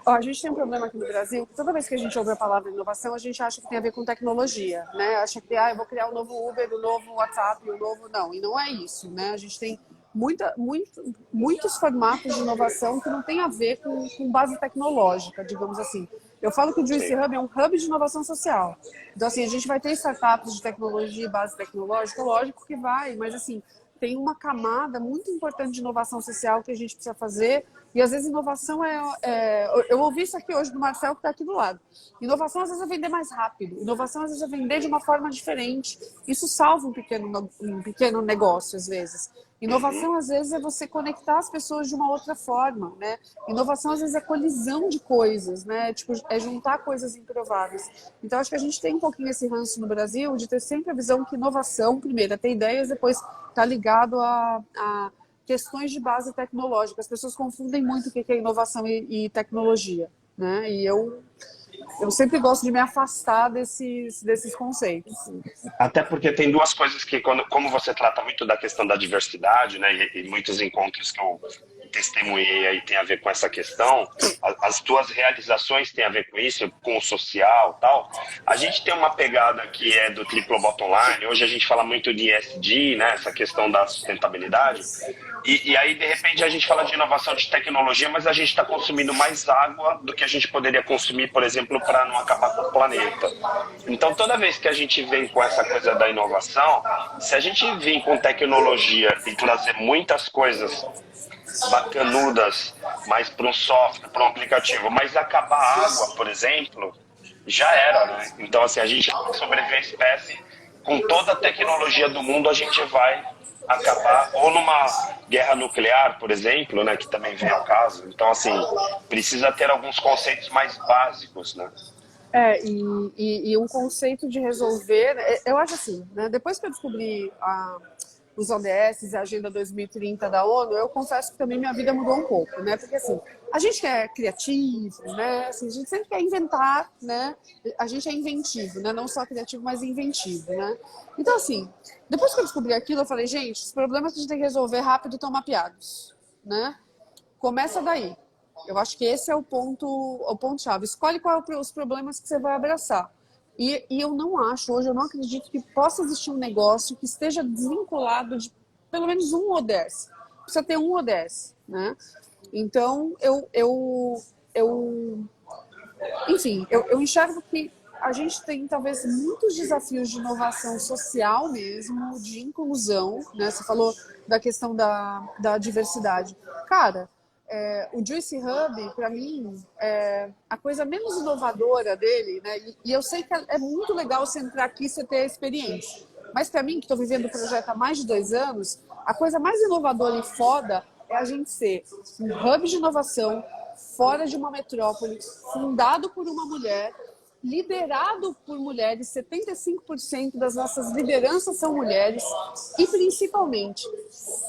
A gente tem um problema aqui no Brasil, que toda vez que a gente ouve a palavra inovação, a gente acha que tem a ver com tecnologia, né? Acha que, eu vou criar um novo Uber, um novo WhatsApp, um novo... Não, e não é isso, né? A gente tem muitos formatos de inovação que não tem a ver com base tecnológica, digamos assim. Eu falo que o Juice Sim. Hub é um hub de inovação social. Então, assim, a gente vai ter startups de tecnologia e base tecnológica, lógico que vai, mas, assim, tem uma camada muito importante de inovação social que a gente precisa fazer. E às vezes inovação eu ouvi isso aqui hoje do Marcel, que está aqui do lado. Inovação às vezes é vender mais rápido. Inovação às vezes é vender de uma forma diferente. Isso salva um pequeno negócio, às vezes. Inovação, às vezes, é você conectar as pessoas de uma outra forma, né? Inovação, às vezes, é colisão de coisas, né? Tipo, é juntar coisas improváveis. Então, acho que a gente tem um pouquinho esse ranço no Brasil de ter sempre a visão que inovação, primeiro, é ter ideias, depois está ligado a questões de base tecnológica. As pessoas confundem muito o que é inovação e tecnologia, né? E eu sempre gosto de me afastar desses conceitos. Até porque tem duas coisas que, como você trata muito da questão da diversidade, né, e muitos encontros que eu testemunhei aí tem a ver com essa questão, as tuas realizações têm a ver com isso, com o social e tal. A gente tem uma pegada que é do triplo bottom line, hoje a gente fala muito de ESG, né, essa questão da sustentabilidade, e aí de repente a gente fala de inovação de tecnologia, mas a gente está consumindo mais água do que a gente poderia consumir, por exemplo, para não acabar com o planeta. Então toda vez que a gente vem com essa coisa da inovação, se a gente vir com tecnologia e trazer muitas coisas bacanudas mais para um software, para um aplicativo. Mas acabar a água, por exemplo, já era, né? Então, assim, a gente sobreviver a espécie, com toda a tecnologia do mundo, a gente vai acabar, ou numa guerra nuclear, por exemplo, né, que também vem ao caso. Então, assim, precisa ter alguns conceitos mais básicos, né? E um conceito de resolver, eu acho assim, né? Depois que eu descobri os ODS, a Agenda 2030 da ONU, eu confesso que também minha vida mudou um pouco, né? Porque assim, a gente é criativo, né? Assim, a gente sempre quer inventar, né? A gente é inventivo, né? Não só criativo, mas inventivo, né? Então assim, depois que eu descobri aquilo, eu falei, gente, os problemas que a gente tem que resolver rápido estão mapeados, né? Começa daí. Eu acho que esse é o ponto-chave. Escolhe quais são os problemas que você vai abraçar. E eu não acho, hoje eu não acredito que possa existir um negócio que esteja desvinculado de pelo menos um ODS. Precisa ter um ODS, né? Então, enfim, eu enxergo que a gente tem talvez muitos desafios de inovação social mesmo, de inclusão, né? Você falou da questão da diversidade. Cara, o Juicy Hub, para mim, a coisa menos inovadora dele, né? E eu sei que é muito legal você entrar aqui e você ter a experiência. Mas para mim, que estou vivendo o projeto há mais de 2 anos, a coisa mais inovadora e foda é a gente ser um hub de inovação fora de uma metrópole, fundado por uma mulher, liderado por mulheres, 75% das nossas lideranças são mulheres e, principalmente,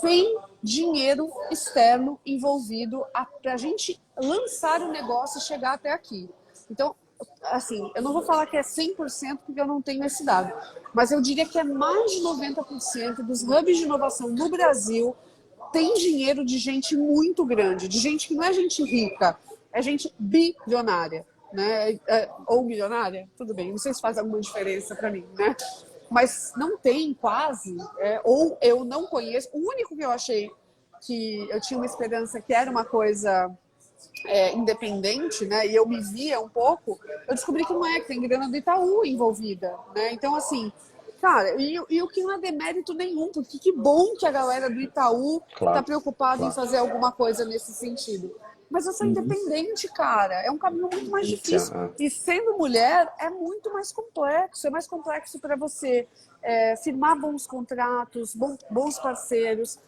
sem dinheiro externo envolvido para a gente lançar o negócio e chegar até aqui. Então, assim, eu não vou falar que é 100% porque eu não tenho esse dado, mas eu diria que é mais de 90% dos hubs de inovação no Brasil tem dinheiro de gente muito grande, de gente que não é gente rica, é gente bilionária. Né? Ou milionária, tudo bem, não sei se faz alguma diferença para mim, né? Mas não tem quase, ou eu não conheço. O único que eu achei que eu tinha uma esperança que era uma coisa independente, né? E eu me via um pouco, eu descobri que não é, que tem grana do Itaú envolvida, né? Então, assim, cara, e o que não é demérito nenhum, porque que bom que a galera do Itaú está preocupada em fazer alguma coisa nesse sentido. Mas eu sou independente, cara. É um caminho muito mais difícil. E sendo mulher, é muito mais complexo. É mais complexo para você firmar bons contratos, bons parceiros.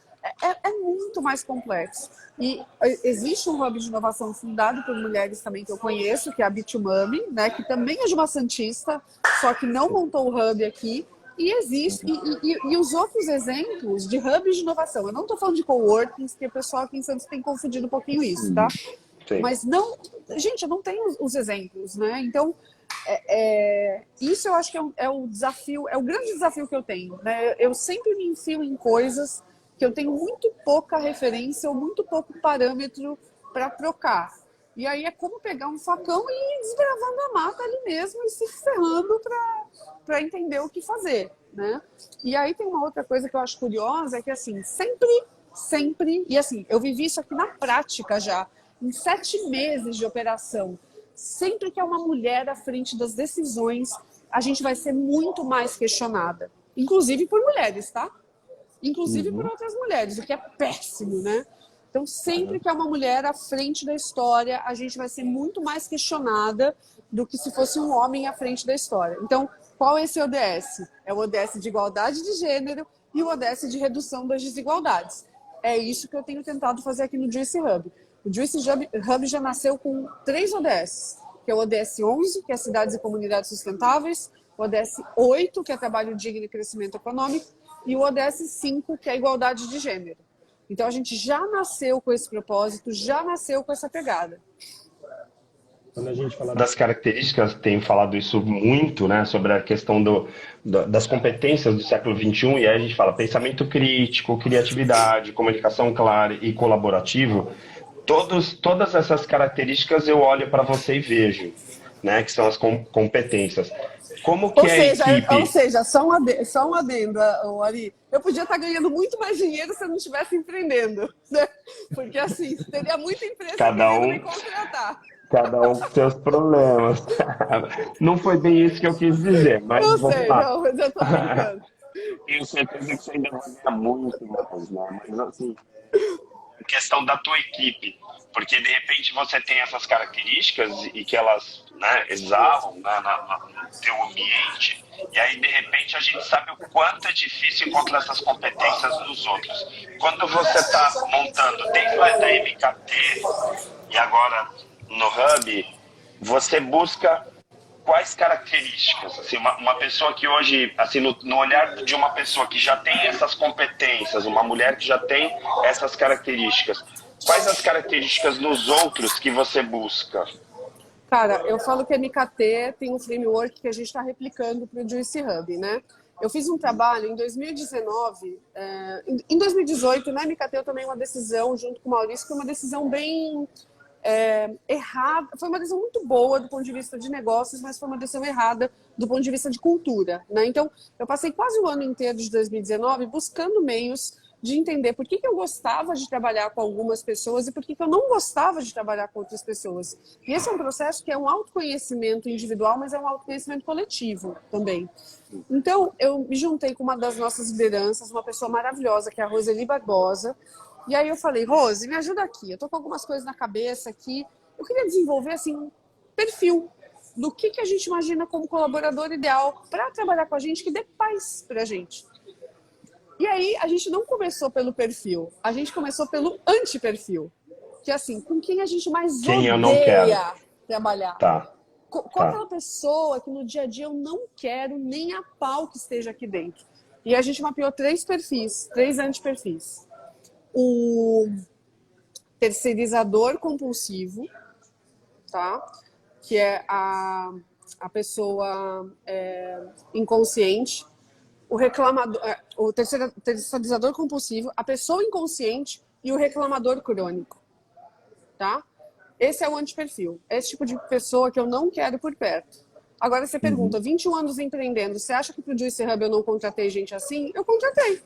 É muito mais complexo. E existe um hub de inovação fundado por mulheres também que eu conheço, que é a Bitumami, né, que também é de uma santista, só que não montou o hub aqui. E existe, e os outros exemplos de hubs de inovação, eu não estou falando de coworkings, porque o pessoal aqui em Santos tem confundido um pouquinho isso, tá? Sim. Mas não, gente, eu não tenho os exemplos, né? Então, isso eu acho que é o desafio, é o grande desafio que eu tenho, né? Eu sempre me enfio em coisas que eu tenho muito pouca referência ou muito pouco parâmetro para trocar. E aí é como pegar um facão e ir desbravando a mata ali mesmo e se ferrando para entender o que fazer, né? E aí tem uma outra coisa que eu acho curiosa, é que assim, sempre, e assim, eu vivi isso aqui na prática já, em 7 meses de operação, sempre que é uma mulher à frente das decisões, a gente vai ser muito mais questionada, inclusive por mulheres, tá? Inclusive por outras mulheres, o que é péssimo, né? Então, sempre que é uma mulher à frente da história, a gente vai ser muito mais questionada do que se fosse um homem à frente da história. Então, qual é esse ODS? É o ODS de igualdade de gênero e o ODS de redução das desigualdades. É isso que eu tenho tentado fazer aqui no Juicy Hub. O Juicy Hub já nasceu com 3 ODS, que é o ODS 11, que é Cidades e Comunidades Sustentáveis, o ODS 8, que é Trabalho Digno e Crescimento Econômico, e o ODS 5, que é Igualdade de Gênero. Então, a gente já nasceu com esse propósito, já nasceu com essa pegada. Quando a gente fala das características, tenho falado isso muito, né, sobre a questão das competências do século XXI, e aí a gente fala pensamento crítico, criatividade, comunicação clara e colaborativo. Todas essas características eu olho para você e vejo, né, que são as competências. Como que a equipe... Ou seja, só um adendo, Ari. Eu podia estar ganhando muito mais dinheiro se eu não estivesse empreendendo, né? Porque assim, teria muita empresa querendo me contratar. Cada um com seus problemas. Não foi bem isso que eu quis dizer, mas eu vamos sei, lá. Não, mas eu tô brincando. Tenho certeza que você ainda vai ganhar muito mais, né? Mas assim, questão da tua equipe, porque de repente você tem essas características e que elas, né, exalam, né, no teu ambiente, e aí de repente a gente sabe o quanto é difícil encontrar essas competências nos outros. Quando você está montando desde lá da MKT e agora no Hub, você busca quais características? Assim, uma pessoa que hoje, assim, no olhar de uma pessoa que já tem essas competências, uma mulher que já tem essas características, quais as características nos outros que você busca? Cara, eu falo que a MKT tem um framework que a gente está replicando para o Juice Hub, né? Eu fiz um trabalho em 2019, em 2018, na MKT eu tomei uma decisão junto com o Maurício, que foi uma decisão bem errada, foi uma decisão muito boa do ponto de vista de negócios, mas foi uma decisão errada do ponto de vista de cultura, né? Então, eu passei quase o ano inteiro de 2019 buscando meios de entender por que eu gostava de trabalhar com algumas pessoas e por que eu não gostava de trabalhar com outras pessoas. E esse é um processo que é um autoconhecimento individual, mas é um autoconhecimento coletivo também. Então, eu me juntei com uma das nossas lideranças, uma pessoa maravilhosa, que é a Roseli Barbosa. E aí eu falei, Rose, me ajuda aqui. Eu tô com algumas coisas na cabeça aqui. Eu queria desenvolver, assim, um perfil do que a gente imagina como colaborador ideal para trabalhar com a gente, que dê paz pra gente. E aí, a gente não começou pelo perfil, a gente começou pelo anti-perfil. Que é assim, com quem a gente mais Quem eu não quero trabalhar. Tá. Qual aquela pessoa que no dia a dia eu não quero nem a pau que esteja aqui dentro. E a gente mapeou 3 perfis, 3 anti-perfis. O terceirizador compulsivo, tá? Que é a pessoa inconsciente. O reclamador, o terceirizador compulsivo, a pessoa inconsciente e o reclamador crônico, tá? Esse é o antiperfil. Esse tipo de pessoa que eu não quero por perto. Agora você pergunta, 21 anos empreendendo, você acha que pro Juice Hub eu não contratei gente assim? Eu contratei.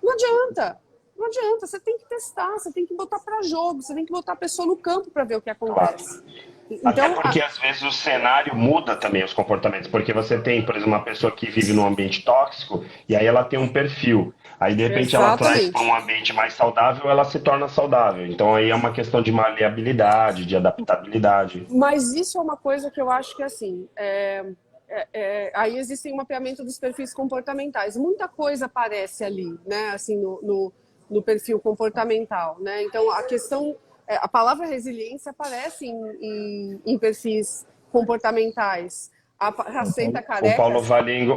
Não adianta. Não adianta. Você tem que testar, você tem que botar para jogo, você tem que botar a pessoa no campo para ver o que acontece. Claro. Então, até porque às vezes o cenário muda também os comportamentos, porque você tem, por exemplo, uma pessoa que vive num ambiente tóxico e aí ela tem um perfil. Aí de repente ela traz para um ambiente mais saudável, ela se torna saudável. Então aí é uma questão de maleabilidade, de adaptabilidade. Mas isso é uma coisa que eu acho que assim, aí existem um mapeamento dos perfis comportamentais. Muita coisa aparece ali, né? Assim, no perfil comportamental, né? Então a questão, a palavra resiliência aparece em perfis comportamentais. A receita careca.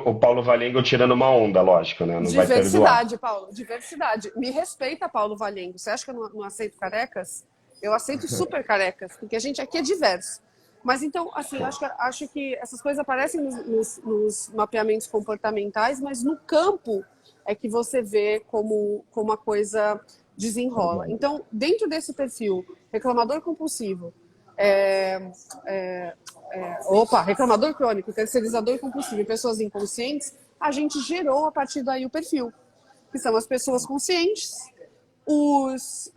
O Paulo Valengo tirando uma onda, lógico, né? Não vai perdoar. Diversidade, Paulo, diversidade. Me respeita, Paulo Valengo. Você acha que eu não aceito carecas? Eu aceito super carecas, porque a gente aqui é diverso. Mas então, assim, acho que essas coisas aparecem nos mapeamentos comportamentais, mas no campo é que você vê como a coisa desenrola. Então, dentro desse perfil, reclamador compulsivo, reclamador crônico, terceirizador compulsivo e pessoas inconscientes, a gente gerou a partir daí o perfil, que são as pessoas conscientes, os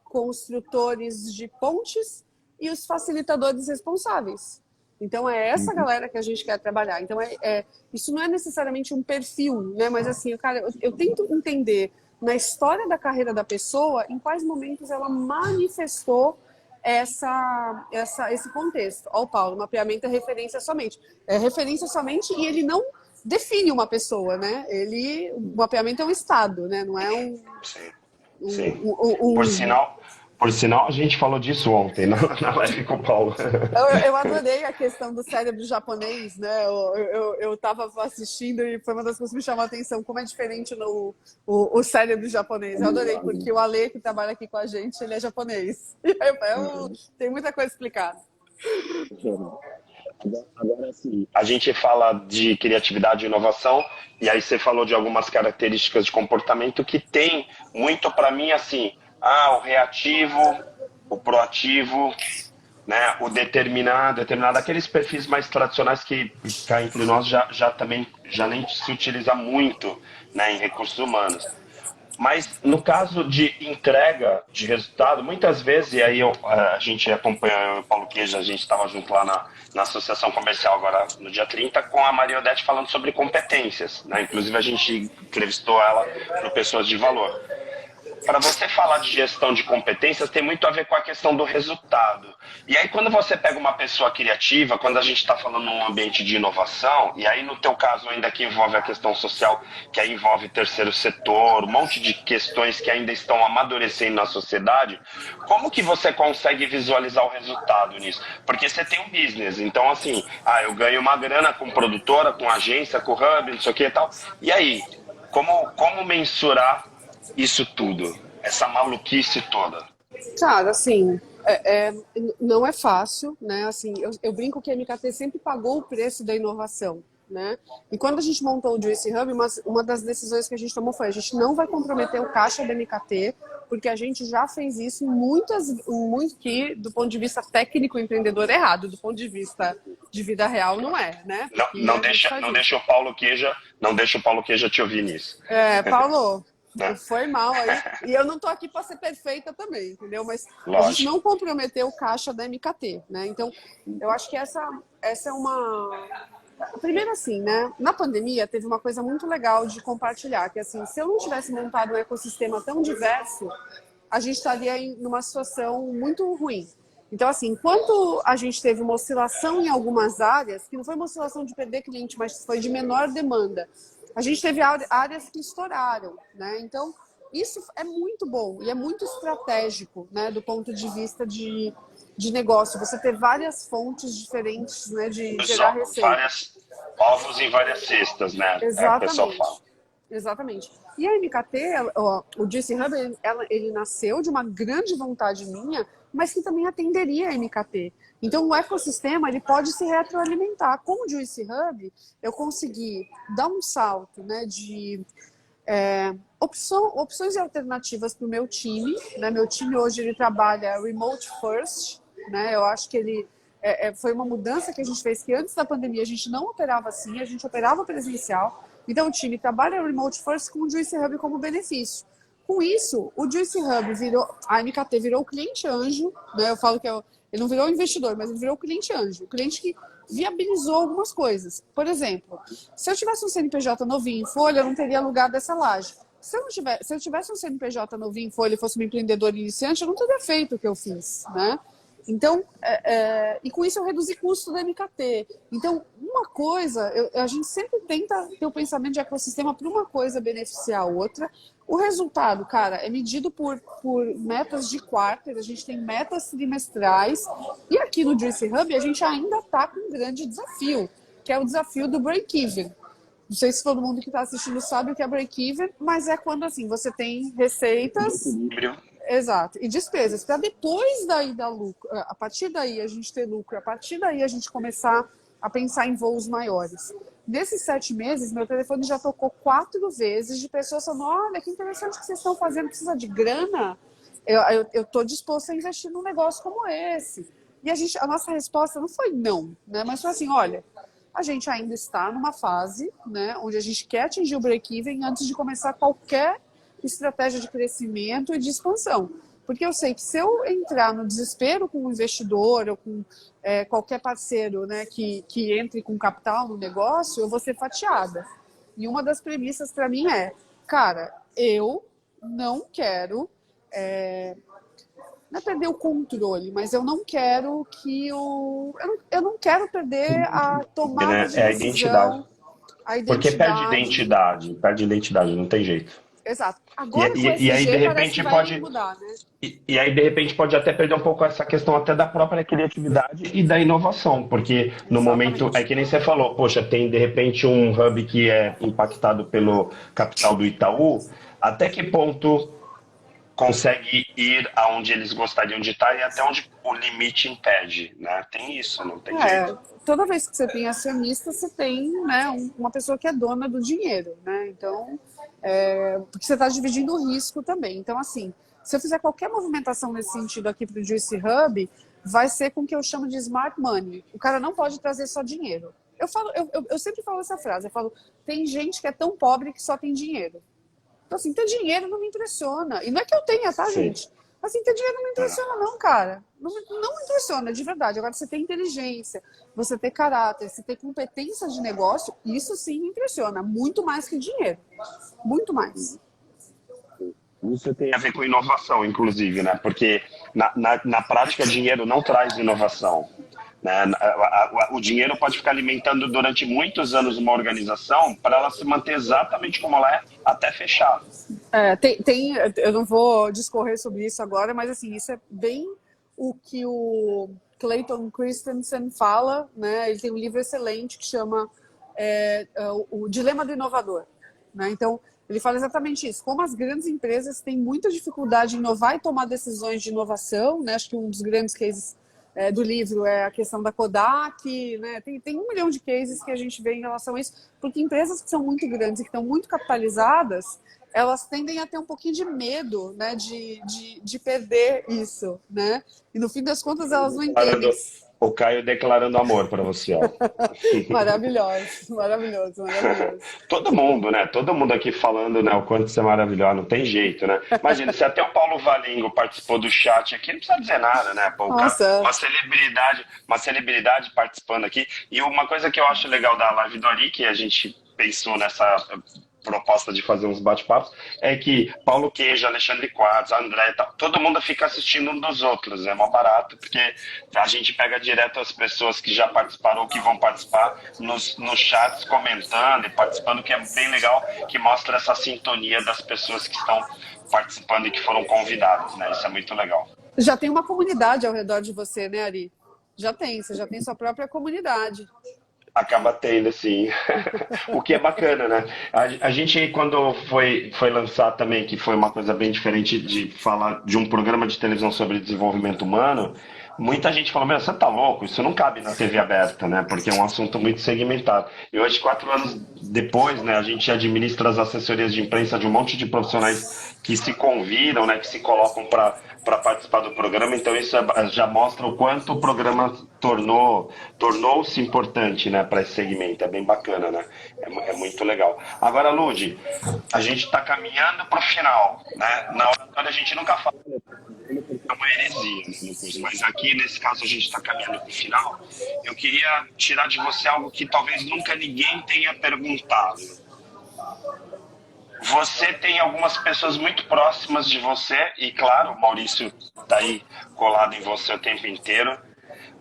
construtores de pontes e os facilitadores responsáveis. Então é essa galera que a gente quer trabalhar. Então isso não é necessariamente um perfil, né? Mas assim, cara, eu tento entender na história da carreira da pessoa em quais momentos ela manifestou esse contexto. Ó, o Paulo, mapeamento é referência somente. É referência somente e ele não define uma pessoa, né? O mapeamento é um estado, né? Não é um... Sim. Por sinal, a gente falou disso ontem na live com o Paulo. Eu adorei a questão do cérebro japonês, né? Eu estava assistindo e foi uma das coisas que me chamou a atenção, como é diferente o cérebro japonês. Eu adorei, porque o Ale, que trabalha aqui com a gente, ele é japonês. E tem muita coisa explicada. Agora sim. A gente fala de criatividade e inovação, e aí você falou de algumas características de comportamento que tem muito para mim assim, o reativo, o proativo, né, o determinado, aqueles perfis mais tradicionais que cá entre nós já nem se utiliza muito, né, em recursos humanos. Mas no caso de entrega de resultado, muitas vezes, e aí a gente acompanha o Paulo Queijo, a gente estava junto lá na Associação Comercial agora no dia 30, com a Maria Odete falando sobre competências, né? Inclusive a gente entrevistou ela para Pessoas de Valor. para você falar de gestão de competências, tem muito a ver com a questão do resultado. E aí, quando você pega uma pessoa criativa, quando a gente está falando num ambiente de inovação, e aí no teu caso ainda que envolve a questão social, que aí envolve terceiro setor, um monte de questões que ainda estão amadurecendo na sociedade, como que você consegue visualizar o resultado nisso? Porque você tem um business, então assim, eu ganho uma grana com produtora, com agência, com hub, não sei o que e tal. E aí, como mensurar isso tudo, essa maluquice toda? Cara, assim, não é fácil, né? Assim, eu brinco que a MKT sempre pagou o preço da inovação, né? E quando a gente montou o Juice Hub, uma das decisões que a gente tomou foi: a gente não vai comprometer o caixa da MKT, porque a gente já fez isso em muito que, do ponto de vista técnico, empreendedor errado, do ponto de vista de vida real, não é, né? Não deixa o Paulo Queja te ouvir nisso. Paulo, foi mal aí. E eu não tô aqui para ser perfeita também, entendeu? Mas Lógico. A gente não comprometeu o caixa da MKT, né? Então, eu acho que essa é uma... Primeiro assim, né? Na pandemia teve uma coisa muito legal de compartilhar, que assim, se eu não tivesse montado um ecossistema tão diverso, a gente estaria numa situação muito ruim. Então, assim, enquanto a gente teve uma oscilação em algumas áreas, que não foi uma oscilação de perder cliente, mas foi de menor demanda, a gente teve áreas que estouraram, né? Então, isso é muito bom e é muito estratégico, né, do ponto de vista de negócio. Você ter várias fontes diferentes, né, de gerar receita. Ovos em várias cestas, né? O pessoal fala. Exatamente. E a MKT, o Juice Hub, ele nasceu de uma grande vontade minha, mas que também atenderia a MKT. Então, o ecossistema ele pode se retroalimentar. Com o Juice Hub, eu consegui dar um salto, né, de opções e alternativas para o meu time. Né? Meu time hoje ele trabalha remote first. Né? Eu acho que ele foi uma mudança que a gente fez, que antes da pandemia a gente não operava assim, a gente operava presencial. Então, o time trabalha remote first com o Juice Hub como benefício. Com isso, o Juice Hub a MKT virou o cliente anjo, né? Eu falo que ele não virou o investidor, mas ele virou o cliente anjo, o cliente que viabilizou algumas coisas. Por exemplo, se eu tivesse um CNPJ novinho em folha, eu não teria alugado essa laje. Se eu tivesse um CNPJ novinho em folha e fosse um empreendedor iniciante, eu não teria feito o que eu fiz, né? Então, e com isso eu reduzi custo da MKT. Então, uma coisa, a gente sempre tenta ter o pensamento de ecossistema para uma coisa beneficiar a outra. O resultado, cara, é medido por metas de quarter, a gente tem metas trimestrais. E aqui no Juice Hub a gente ainda está com um grande desafio, que é o desafio do break-even. Não sei se todo mundo que está assistindo sabe o que é break-even, mas é quando assim, você tem receitas... Exato. E despesas, para depois daí dar lucro, a partir daí a gente ter lucro, a partir daí a gente começar a pensar em voos maiores. Nesses 7 meses, meu telefone já tocou 4 vezes de pessoas falando: olha, que interessante que vocês estão fazendo, precisa de grana? Eu estou disposto a investir num negócio como esse. E a nossa resposta não foi não, né? Mas foi assim: olha, a gente ainda está numa fase, né, onde a gente quer atingir o break-even antes de começar qualquer estratégia de crescimento e de expansão. Porque eu sei que se eu entrar no desespero com um investidor ou com qualquer parceiro, né, que entre com capital no negócio, eu vou ser fatiada. E uma das premissas para mim cara, eu não quero, não é perder o controle, mas eu não quero que eu não quero perder a tomada de decisão. A identidade. Porque perde identidade, não tem jeito. Exato. Agora com o ESG, e aí de repente vai mudar, né? E aí de repente pode até perder um pouco essa questão até da própria criatividade e da inovação, porque no momento, é que nem você falou, poxa, tem de repente um hub que é impactado pelo capital do Itaú, até que ponto consegue ir aonde eles gostariam de estar e até onde o limite impede, né? Tem isso, não tem jeito. Toda vez que você tem acionista, você tem, né, uma pessoa que é dona do dinheiro, né? Então, porque você está dividindo o risco também. Então, assim, se eu fizer qualquer movimentação nesse sentido aqui para o Juice Hub, vai ser com o que eu chamo de smart money. O cara não pode trazer só dinheiro. Eu sempre falo essa frase, eu falo: tem gente que é tão pobre que só tem dinheiro. Então, assim, ter dinheiro não me impressiona. E não é que eu tenha, tá, gente? Assim, ter dinheiro não me impressiona, não, cara. Não me impressiona, de verdade. Agora, você ter inteligência, você ter caráter, você ter competência de negócio, isso sim me impressiona. Muito mais que dinheiro. Muito mais. Isso tem a ver com inovação, inclusive, né? Porque na prática, dinheiro não traz inovação. Né? O dinheiro pode ficar alimentando durante muitos anos uma organização para ela se manter exatamente como ela é até fechar. Eu não vou discorrer sobre isso agora, mas assim, isso é bem o que o Clayton Christensen fala, né? Ele tem um livro excelente que chama O Dilema do Inovador, né? Então, ele fala exatamente isso, como as grandes empresas têm muita dificuldade em inovar e tomar decisões de inovação, né? Acho que um dos grandes cases do livro é a questão da Kodak, né? Tem 1 milhão de cases que a gente vê em relação a isso, porque empresas que são muito grandes e que estão muito capitalizadas, elas tendem a ter um pouquinho de medo, né, de perder isso, né? E no fim das contas elas não entendem. O Caio declarando amor para você, ó. Maravilhoso, maravilhoso, maravilhoso. Todo mundo, né? Todo mundo aqui falando, né, o quanto você é maravilhoso, não tem jeito, né? Imagina, se até o Paulo Valingo participou do chat aqui, não precisa dizer nada, né? Pô, Nossa. uma celebridade participando aqui. E uma coisa que eu acho legal da live do Ari, que a gente pensou nessa proposta de fazer uns bate-papos, é que Paulo Queijo, Alexandre Quadros, André, todo mundo fica assistindo um dos outros, é mó barato, porque a gente pega direto as pessoas que já participaram ou que vão participar nos chats comentando e participando, que é bem legal, que mostra essa sintonia das pessoas que estão participando e que foram convidadas, né? Isso é muito legal. Já tem uma comunidade ao redor de você, né, Ari? Você já tem sua própria comunidade. Acaba tendo, sim. O que é bacana, né? A gente, quando foi lançar também, que foi uma coisa bem diferente de falar de um programa de televisão sobre desenvolvimento humano, muita gente falou, meu, você tá louco? Isso não cabe na TV aberta, né? Porque é um assunto muito segmentado. E hoje, 4 anos depois, né, a gente administra as assessorias de imprensa de um monte de profissionais que se convidam, né, que se colocam para participar do programa, então isso já mostra o quanto o programa tornou-se importante, né, para esse segmento. É bem bacana, né? É muito legal. Agora, Lud, a gente está caminhando para o final, né? Na oratória a gente nunca fala, é uma heresia no curso, mas aqui nesse caso a gente está caminhando para o final. Eu queria tirar de você algo que talvez nunca ninguém tenha perguntado. Você tem algumas pessoas muito próximas de você, e claro, o Maurício está aí colado em você o tempo inteiro.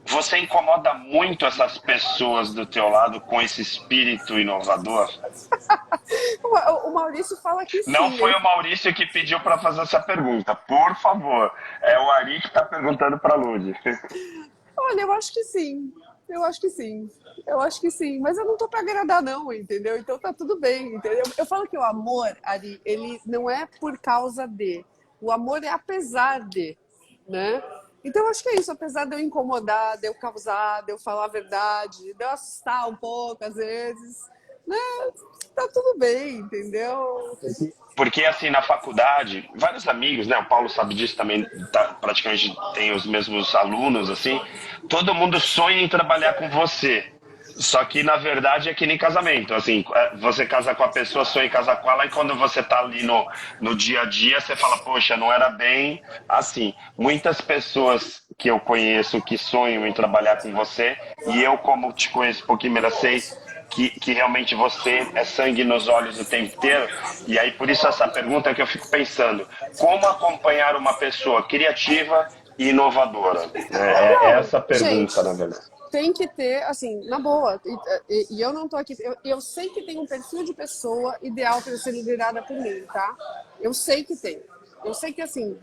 Você incomoda muito essas pessoas do teu lado com esse espírito inovador? O Maurício fala que sim. Não foi o Maurício que pediu para fazer essa pergunta, por favor. É o Ari que está perguntando para a Lud. Olha, eu acho que sim. Eu acho que sim. Eu acho que sim. Mas eu não tô para agradar, não, entendeu? Então tá tudo bem, entendeu? Eu falo que o amor, Ari, ele não é por causa de. O amor é apesar de, né? Então eu acho que é isso. Apesar de eu incomodar, de eu causar, de eu falar a verdade, de eu assustar um pouco às vezes, né? Tá tudo bem, entendeu? Porque, assim, na faculdade, vários amigos, né? O Paulo sabe disso também, praticamente tem os mesmos alunos, assim. Todo mundo sonha em trabalhar com você. Só que, na verdade, é que nem casamento. Assim, você casa com a pessoa, sonha em casar com ela, e quando você tá ali no dia a dia, você fala, poxa, não era bem assim. Muitas pessoas que eu conheço que sonham em trabalhar com você, e eu, como te conheço um pouquinho melhor, sei que realmente você é sangue nos olhos o tempo inteiro. E aí, por isso, essa pergunta é que eu fico pensando: como acompanhar uma pessoa criativa e inovadora? É essa a pergunta, gente, na verdade. tem que ter, assim, na boa. E eu não tô aqui. Eu sei que tem um perfil de pessoa ideal para ser liderada por mim, tá? Eu sei que tem. Eu sei que, assim,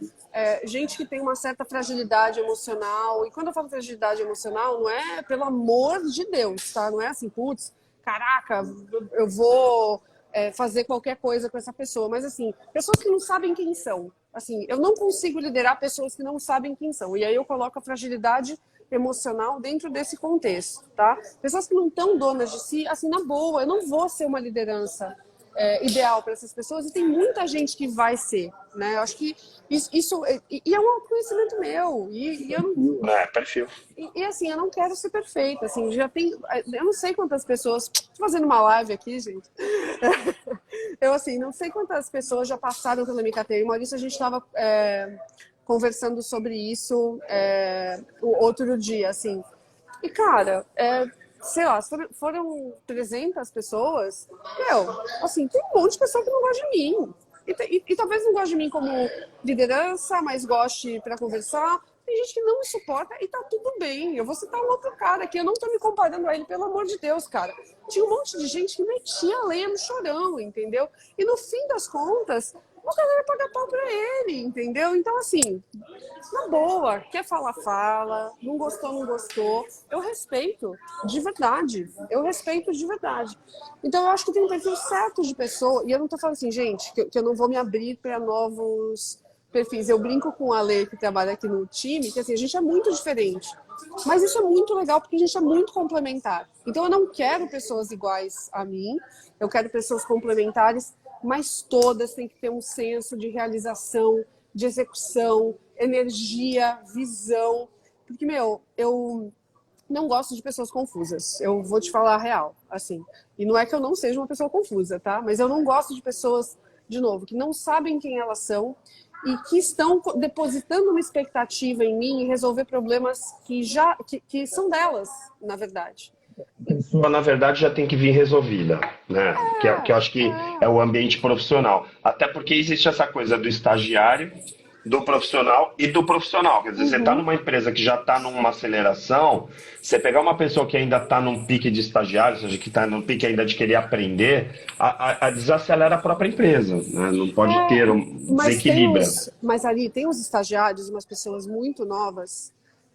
gente que tem uma certa fragilidade emocional. E quando eu falo fragilidade emocional, não é pelo amor de Deus, tá? Não é assim, putz, caraca, eu vou fazer qualquer coisa com essa pessoa. Mas, assim, pessoas que não sabem quem são. Assim, eu não consigo liderar pessoas que não sabem quem são. E aí eu coloco a fragilidade emocional dentro desse contexto, tá? Pessoas que não estão donas de si, assim, na boa, eu não vou ser uma liderança ideal para essas pessoas, e tem muita gente que vai ser, né? Eu acho que isso é um autoconhecimento meu, e eu não... É, perfil. E assim, eu não quero ser perfeita, assim, já tem, eu não sei quantas pessoas, tô fazendo uma live aqui, gente, eu assim, não sei quantas pessoas já passaram pela minha carteira, e Maurício, a gente estava conversando sobre isso o outro dia, assim, e cara, sei lá, foram 300 pessoas, assim, tem um monte de pessoa que não gosta de mim, E talvez não goste de mim como liderança, mas goste para conversar. Tem gente que não me suporta e tá tudo bem. Eu vou citar um outro cara aqui, eu não tô me comparando a ele, pelo amor de Deus, cara. Tinha um monte de gente que metia a lenha no chorão, entendeu? E no fim das contas, o cara ia pagar pau pra ele, entendeu? Então, assim, na boa, quer falar, fala, não gostou, não gostou. Eu respeito, de verdade. Eu respeito de verdade. Então, eu acho que tem um perfil certo de pessoa, e eu não tô falando assim, gente, que eu não vou me abrir para novos perfis. Eu brinco com a Ale, que trabalha aqui no time, que assim, a gente é muito diferente. Mas isso é muito legal porque a gente é muito complementar. Então eu não quero pessoas iguais a mim, eu quero pessoas complementares, mas todas têm que ter um senso de realização, de execução, energia, visão. Porque, meu, eu não gosto de pessoas confusas. Eu vou te falar a real, assim. E não é que eu não seja uma pessoa confusa, tá? Mas eu não gosto de pessoas, de novo, que não sabem quem elas são e que estão depositando uma expectativa em mim e resolver problemas que são delas, na verdade. A pessoa, na verdade, já tem que vir resolvida, né? Que eu acho que é o ambiente profissional. Até porque existe essa coisa do estagiário, do profissional e do profissional. Quer dizer, você está Uhum. numa empresa que já está numa aceleração, você pegar uma pessoa que ainda está num pique de estagiário, ou seja, que está num pique ainda de querer aprender, a desacelera a própria empresa, né? Não pode ter um desequilíbrio. Mas ali tem uns estagiários, umas pessoas muito novas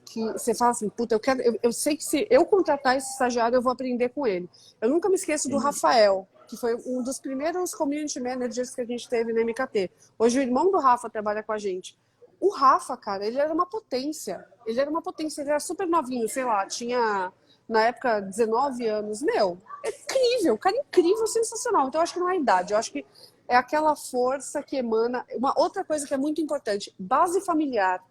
que você fala assim, puta, eu sei que se eu contratar esse estagiário, eu vou aprender com ele. Eu nunca me esqueço do Rafael, que foi um dos primeiros community managers que a gente teve na MKT. Hoje o irmão do Rafa trabalha com a gente. O Rafa, cara, ele era uma potência. Ele era uma potência, ele era super novinho, sei lá, tinha na época 19 anos. Meu, é incrível, cara, incrível, sensacional. Então eu acho que não é a idade, eu acho que é aquela força que emana. Uma outra coisa que é muito importante, base familiar.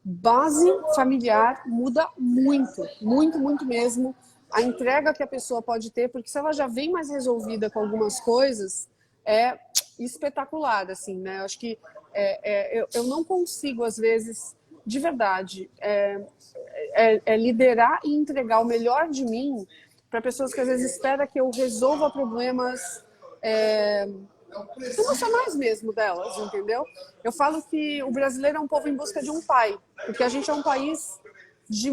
Base familiar muda muito, muito, muito mesmo a entrega que a pessoa pode ter, porque se ela já vem mais resolvida com algumas coisas, é espetacular, assim, né? Eu acho que eu não consigo, às vezes, de verdade, liderar e entregar o melhor de mim para pessoas que às vezes esperam que eu resolva problemas emocionais mesmo delas, entendeu? Eu falo que o brasileiro é um povo em busca de um pai, porque a gente é um país de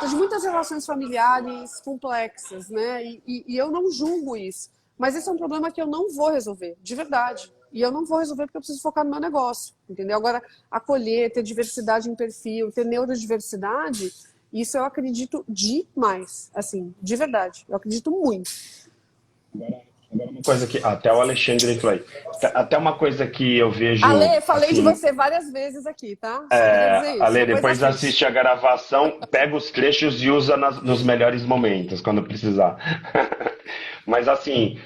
de muitas relações familiares complexas, né? E eu não julgo isso, mas esse é um problema que eu não vou resolver, de verdade. E eu não vou resolver porque eu preciso focar no meu negócio, entendeu? Agora, acolher, ter diversidade em perfil, ter neurodiversidade, isso eu acredito demais, assim, de verdade. Eu acredito muito. Agora uma coisa que até o Alexandre entrou aí. Até uma coisa que eu vejo Ale, falei de assim, você várias vezes aqui, tá? Só queria dizer isso. Ale, Depois depois assiste. assiste a gravação, pega os trechos e usa nos melhores momentos, quando precisar. Mas assim,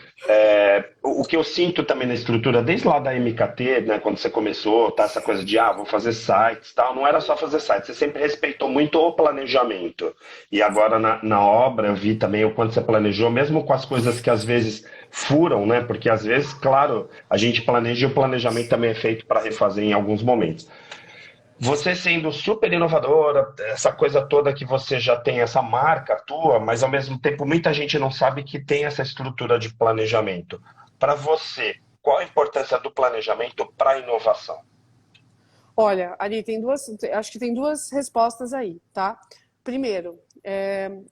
o que eu sinto também na estrutura, desde lá da MKT, né, quando você começou, tá, essa coisa de, vou fazer sites, tal, não era só fazer sites, você sempre respeitou muito o planejamento. E agora na obra eu vi também o quanto você planejou, mesmo com as coisas que às vezes furam, né, porque às vezes, claro, a gente planeja e o planejamento também é feito para refazer em alguns momentos. Você sendo super inovadora, essa coisa toda que você já tem essa marca tua, mas ao mesmo tempo muita gente não sabe que tem essa estrutura de planejamento. Para você, qual a importância do planejamento para a inovação? Olha, Ari, acho que tem duas respostas aí, tá? Primeiro,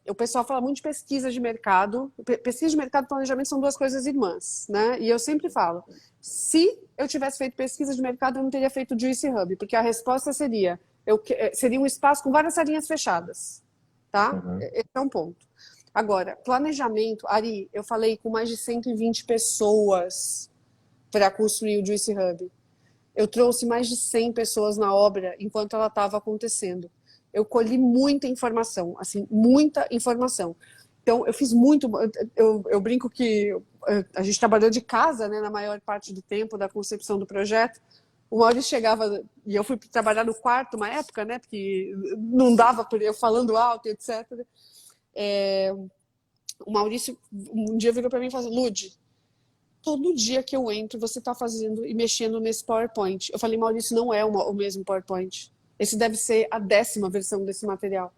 o pessoal fala muito de pesquisa de mercado. Pesquisa de mercado e planejamento são duas coisas irmãs, né? E eu sempre falo, se eu tivesse feito pesquisa de mercado, eu não teria feito o Juice Hub, porque a resposta seria um espaço com várias salinhas fechadas, tá? Uhum. Esse é um ponto. Agora, planejamento, Ari, eu falei com mais de 120 pessoas para construir o Juice Hub. Eu trouxe mais de 100 pessoas na obra enquanto ela estava acontecendo. Eu colhi muita informação, assim, muita informação. Então, eu fiz muito. Eu brinco que a gente trabalhou de casa, né, na maior parte do tempo da concepção do projeto. O Maurício chegava, e eu fui trabalhar no quarto uma época, né, porque não dava por eu falando alto, etc. O Maurício um dia virou para mim e falou: Lude, todo dia que eu entro, você está fazendo e mexendo nesse PowerPoint. Eu falei, Maurício, não é o mesmo PowerPoint. Esse deve ser a 10ª versão desse material.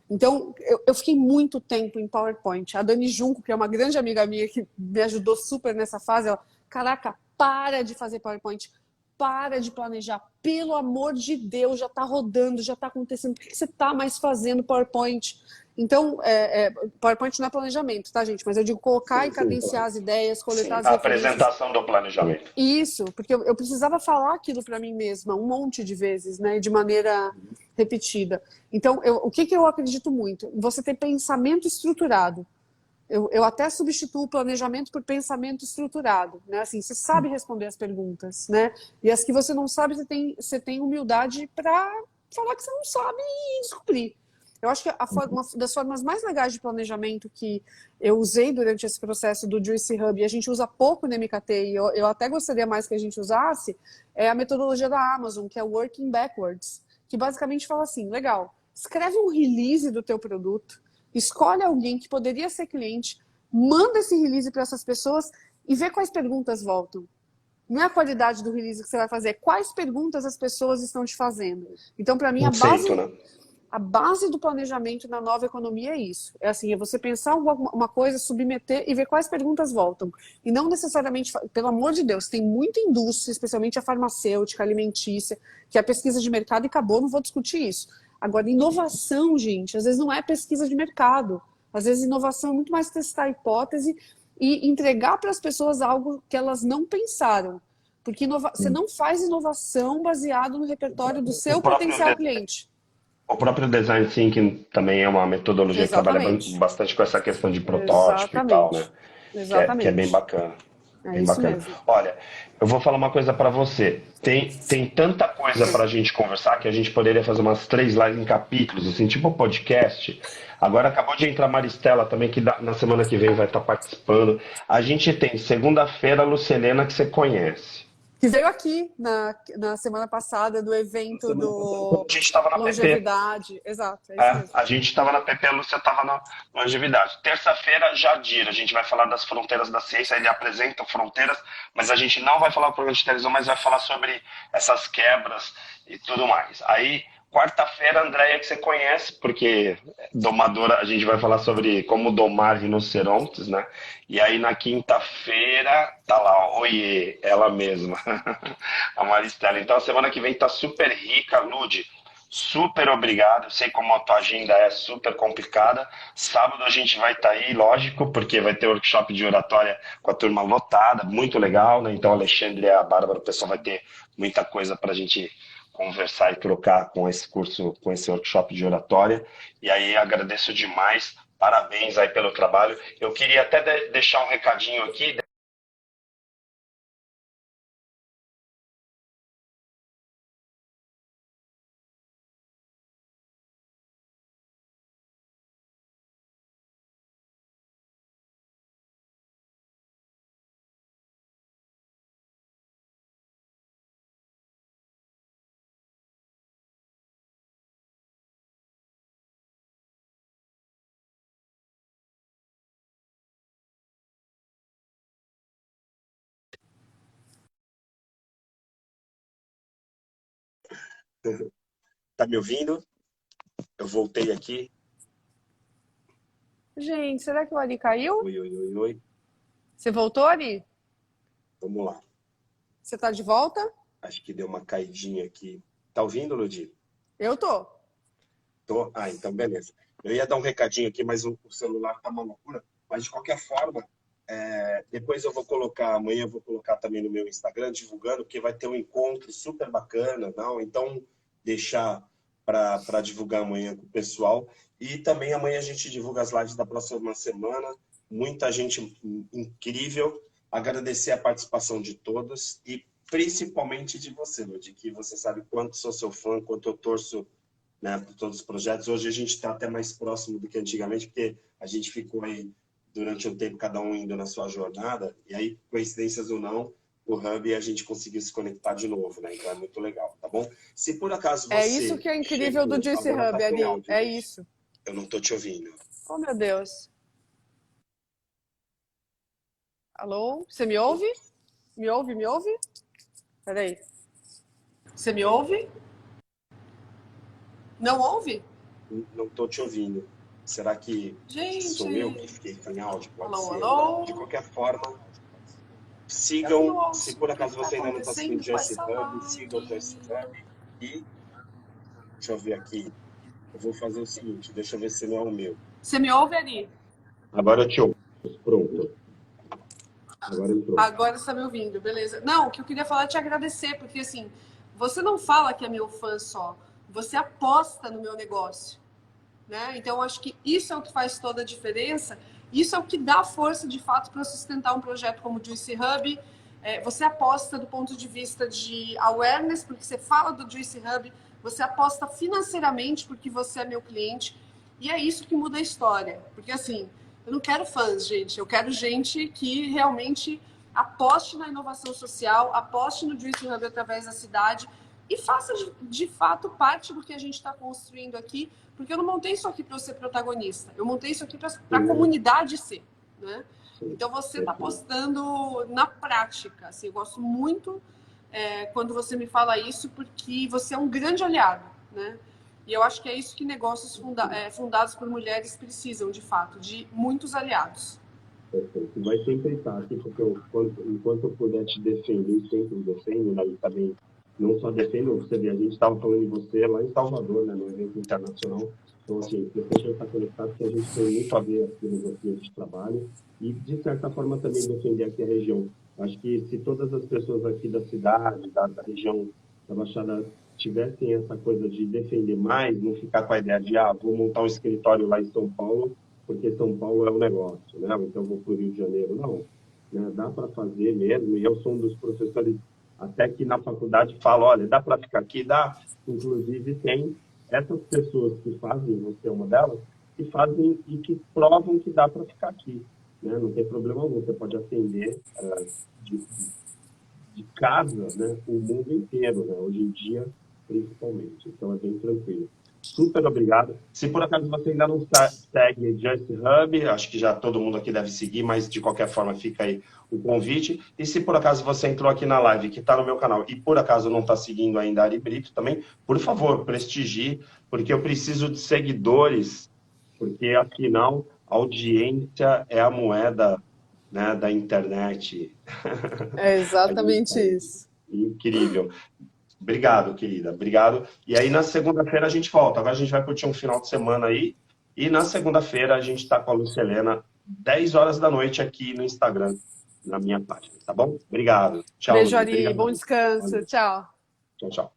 Então, eu fiquei muito tempo em PowerPoint. A Dani Junco, que é uma grande amiga minha, que me ajudou super nessa fase, ela, caraca, para de fazer PowerPoint, para de planejar, pelo amor de Deus, já está rodando, já está acontecendo, por que você está mais fazendo PowerPoint? Então, PowerPoint não é planejamento, tá, gente? Mas eu digo colocar Sim, e sim, cadenciar claro. as ideias, coletar Sim, as a referências. apresentação do planejamento. Isso, porque eu precisava falar aquilo para mim mesma um monte de vezes, né, de maneira repetida. Então, o que eu acredito muito? Você ter pensamento estruturado. Eu até substituo o planejamento por pensamento estruturado, né? Assim, você sabe responder as perguntas, né? E as que você não sabe, você tem humildade para falar que você não sabe e descobrir. Eu acho que uma das formas mais legais de planejamento que eu usei durante esse processo do Juicy Hub, e a gente usa pouco no MKT, e eu até gostaria mais que a gente usasse, é a metodologia da Amazon, que é o Working Backwards, que basicamente fala assim, legal, escreve um release do teu produto, escolhe alguém que poderia ser cliente, manda esse release para essas pessoas e vê quais perguntas voltam. Não é a qualidade do release que você vai fazer, é quais perguntas as pessoas estão te fazendo. Então, para mim, Conceito, né? a base do planejamento na nova economia é isso. É assim, é você pensar uma coisa, submeter e ver quais perguntas voltam. E não necessariamente, pelo amor de Deus, tem muita indústria, especialmente a farmacêutica, a alimentícia, que é a pesquisa de mercado e acabou, não vou discutir isso. Agora, inovação, gente, às vezes não é pesquisa de mercado. Às vezes inovação é muito mais testar a hipótese e entregar para as pessoas algo que elas não pensaram. Porque você não faz inovação baseado no repertório do O seu próprio, potencial cliente. o próprio design thinking também é uma metodologia que trabalha Exatamente. bastante com essa questão de protótipo e tal, né? Exatamente. Que é bem Exatamente. bacana. É Bem isso bacana. mesmo. Olha, eu vou falar uma coisa para você. Tem tanta coisa para a gente conversar que a gente poderia fazer umas 3 lives em capítulos, assim, tipo um podcast. Agora acabou de entrar a Maristela também, que na semana que vem vai estar participando. A gente tem segunda-feira a Lucelena, que você conhece. Que veio aqui na semana passada do evento do A gente estava na PP. Longevidade. Exato, é isso mesmo. A gente estava na PP, a Lúcia estava na longevidade. Terça-feira, Jadir, a gente vai falar das fronteiras da ciência, ele apresenta fronteiras, mas a gente não vai falar o programa de televisão, mas vai falar sobre essas quebras e tudo mais. Aí, quarta-feira, a Andréia, que você conhece, porque domadora, a gente vai falar sobre como domar rinocerontes, né? E aí, na quinta-feira, tá lá, ó, oiê, ela mesma, a Maristela. Então, a semana que vem tá super rica, Lude. Super obrigado. Eu sei como a tua agenda é super complicada. Sábado a gente vai estar aí, lógico, porque vai ter workshop de oratória com a turma lotada, muito legal, né? Então, Alexandre e a Bárbara, o pessoal vai ter muita coisa para a gente conversar e trocar com esse curso, com esse workshop de oratória. E aí agradeço demais. Parabéns aí pelo trabalho. Eu queria até deixar um recadinho aqui. Tá me ouvindo? Eu voltei aqui. Gente, será que o Ari caiu? Oi, oi, oi, oi. Você voltou, Ari? Vamos lá. Você tá de volta? Acho que deu uma caidinha aqui. Tá ouvindo, Ludi? Eu tô. Tô? Ah, então beleza. Eu ia dar um recadinho aqui, mas o celular tá uma loucura. Mas de qualquer forma, depois eu vou colocar, amanhã eu vou colocar também no meu Instagram, divulgando, porque vai ter um encontro super bacana, não? Então, deixar para divulgar amanhã com o pessoal. E também amanhã a gente divulga as lives da próxima semana. Muita gente incrível. Agradecer a participação de todos e principalmente de você, Ludi, que você sabe quanto sou seu fã, quanto eu torço, né, por todos os projetos. Hoje a gente está até mais próximo do que antigamente, porque a gente ficou aí durante um tempo, cada um indo na sua jornada, e aí, coincidências ou não, o Hub a gente conseguiu se conectar de novo, né? Então é muito legal, tá bom? Se por acaso É isso você que é incrível do chegou, Juicy agora Hub, tá sem Ari. áudio, É Ludi. isso. Eu não tô te ouvindo. Oh, meu Deus. Alô? Você me ouve? Me ouve, me ouve? Peraí. Você me ouve? Não ouve? Não tô te ouvindo. Será que sou eu que Gente, fiquei sem áudio? Pode alô, ser, né? De alô? qualquer forma, Eu não sigam. Se ouço. por O que acaso está você ainda não está seguindo acontecendo o com Joyce essa Hub, siga o Joyce live? Hub. E deixa eu ver aqui. Eu vou fazer o seguinte, deixa eu ver se não é o meu. Você me ouve, Ari? Agora eu te ouço. Pronto. Agora entrou. Agora você está me ouvindo, beleza. Não, o que eu queria falar é te agradecer, porque assim, você não fala que é meu fã só, você aposta no meu negócio, né? Então, eu acho que isso é o que faz toda a diferença, isso é o que dá força, de fato, para sustentar um projeto como o Juicy Hub. Você aposta do ponto de vista de awareness, porque você fala do Juicy Hub, você aposta financeiramente, porque você é meu cliente, e é isso que muda a história. Porque, assim, eu não quero fãs, gente, eu quero gente que realmente aposte na inovação social, aposte no Juicy Hub através da cidade e faça de fato parte do que a gente está construindo aqui, porque eu não montei isso aqui para eu ser protagonista, eu montei isso aqui para a Sim, comunidade ser, né? sim, Então você está perfeito. postando na prática, assim, eu gosto muito quando você me fala isso, porque você é um grande aliado, né? E eu acho que é isso que negócios fundados por mulheres precisam, de fato, de muitos aliados. Perfeito. Vai sempre estar aqui, porque enquanto eu puder te defender, sempre defendo, né? E também não só defendo, você vê, a gente estava falando de você lá em Salvador, né, no evento internacional. Então, assim, você sempre está conectado, porque a gente tem muito a ver a filosofia de trabalho e, de certa forma, também defender aqui a região. Acho que se todas as pessoas aqui da cidade, da região da Baixada, tivessem essa coisa de defender mais, não ficar com a ideia de, vou montar um escritório lá em São Paulo, porque São Paulo é um negócio, né? Então vou para o Rio de Janeiro. Não, né? Dá para fazer mesmo. E eu sou um dos professores, até que na faculdade, falo, olha, dá para ficar aqui? Dá. Inclusive tem essas pessoas que fazem, você é uma delas, que fazem e que provam que dá para ficar aqui. Né? Não tem problema algum, você pode atender de, de casa, né? O mundo inteiro, né? Hoje em dia, principalmente. Então é bem tranquilo. Super obrigado. Se por acaso você ainda não segue Just Hub, acho que já todo mundo aqui deve seguir, mas de qualquer forma fica aí o convite. E se por acaso você entrou aqui na live, que está no meu canal, e por acaso não está seguindo ainda a Ari Brito também, por favor, prestigie, porque eu preciso de seguidores, porque afinal a audiência é a moeda, né, da internet. É A gente exatamente faz isso. incrível. Obrigado, querida. Obrigado. E aí, na segunda-feira, a gente volta. Agora a gente vai curtir um final de semana aí. E na segunda-feira, a gente está com a Lucelena, 10 horas da noite, aqui no Instagram, na minha página. Tá bom? Obrigado. Tchau, Beijo, Luiz. Ari. Bom Obrigadão. descanso. Valeu. Tchau. Tchau, tchau.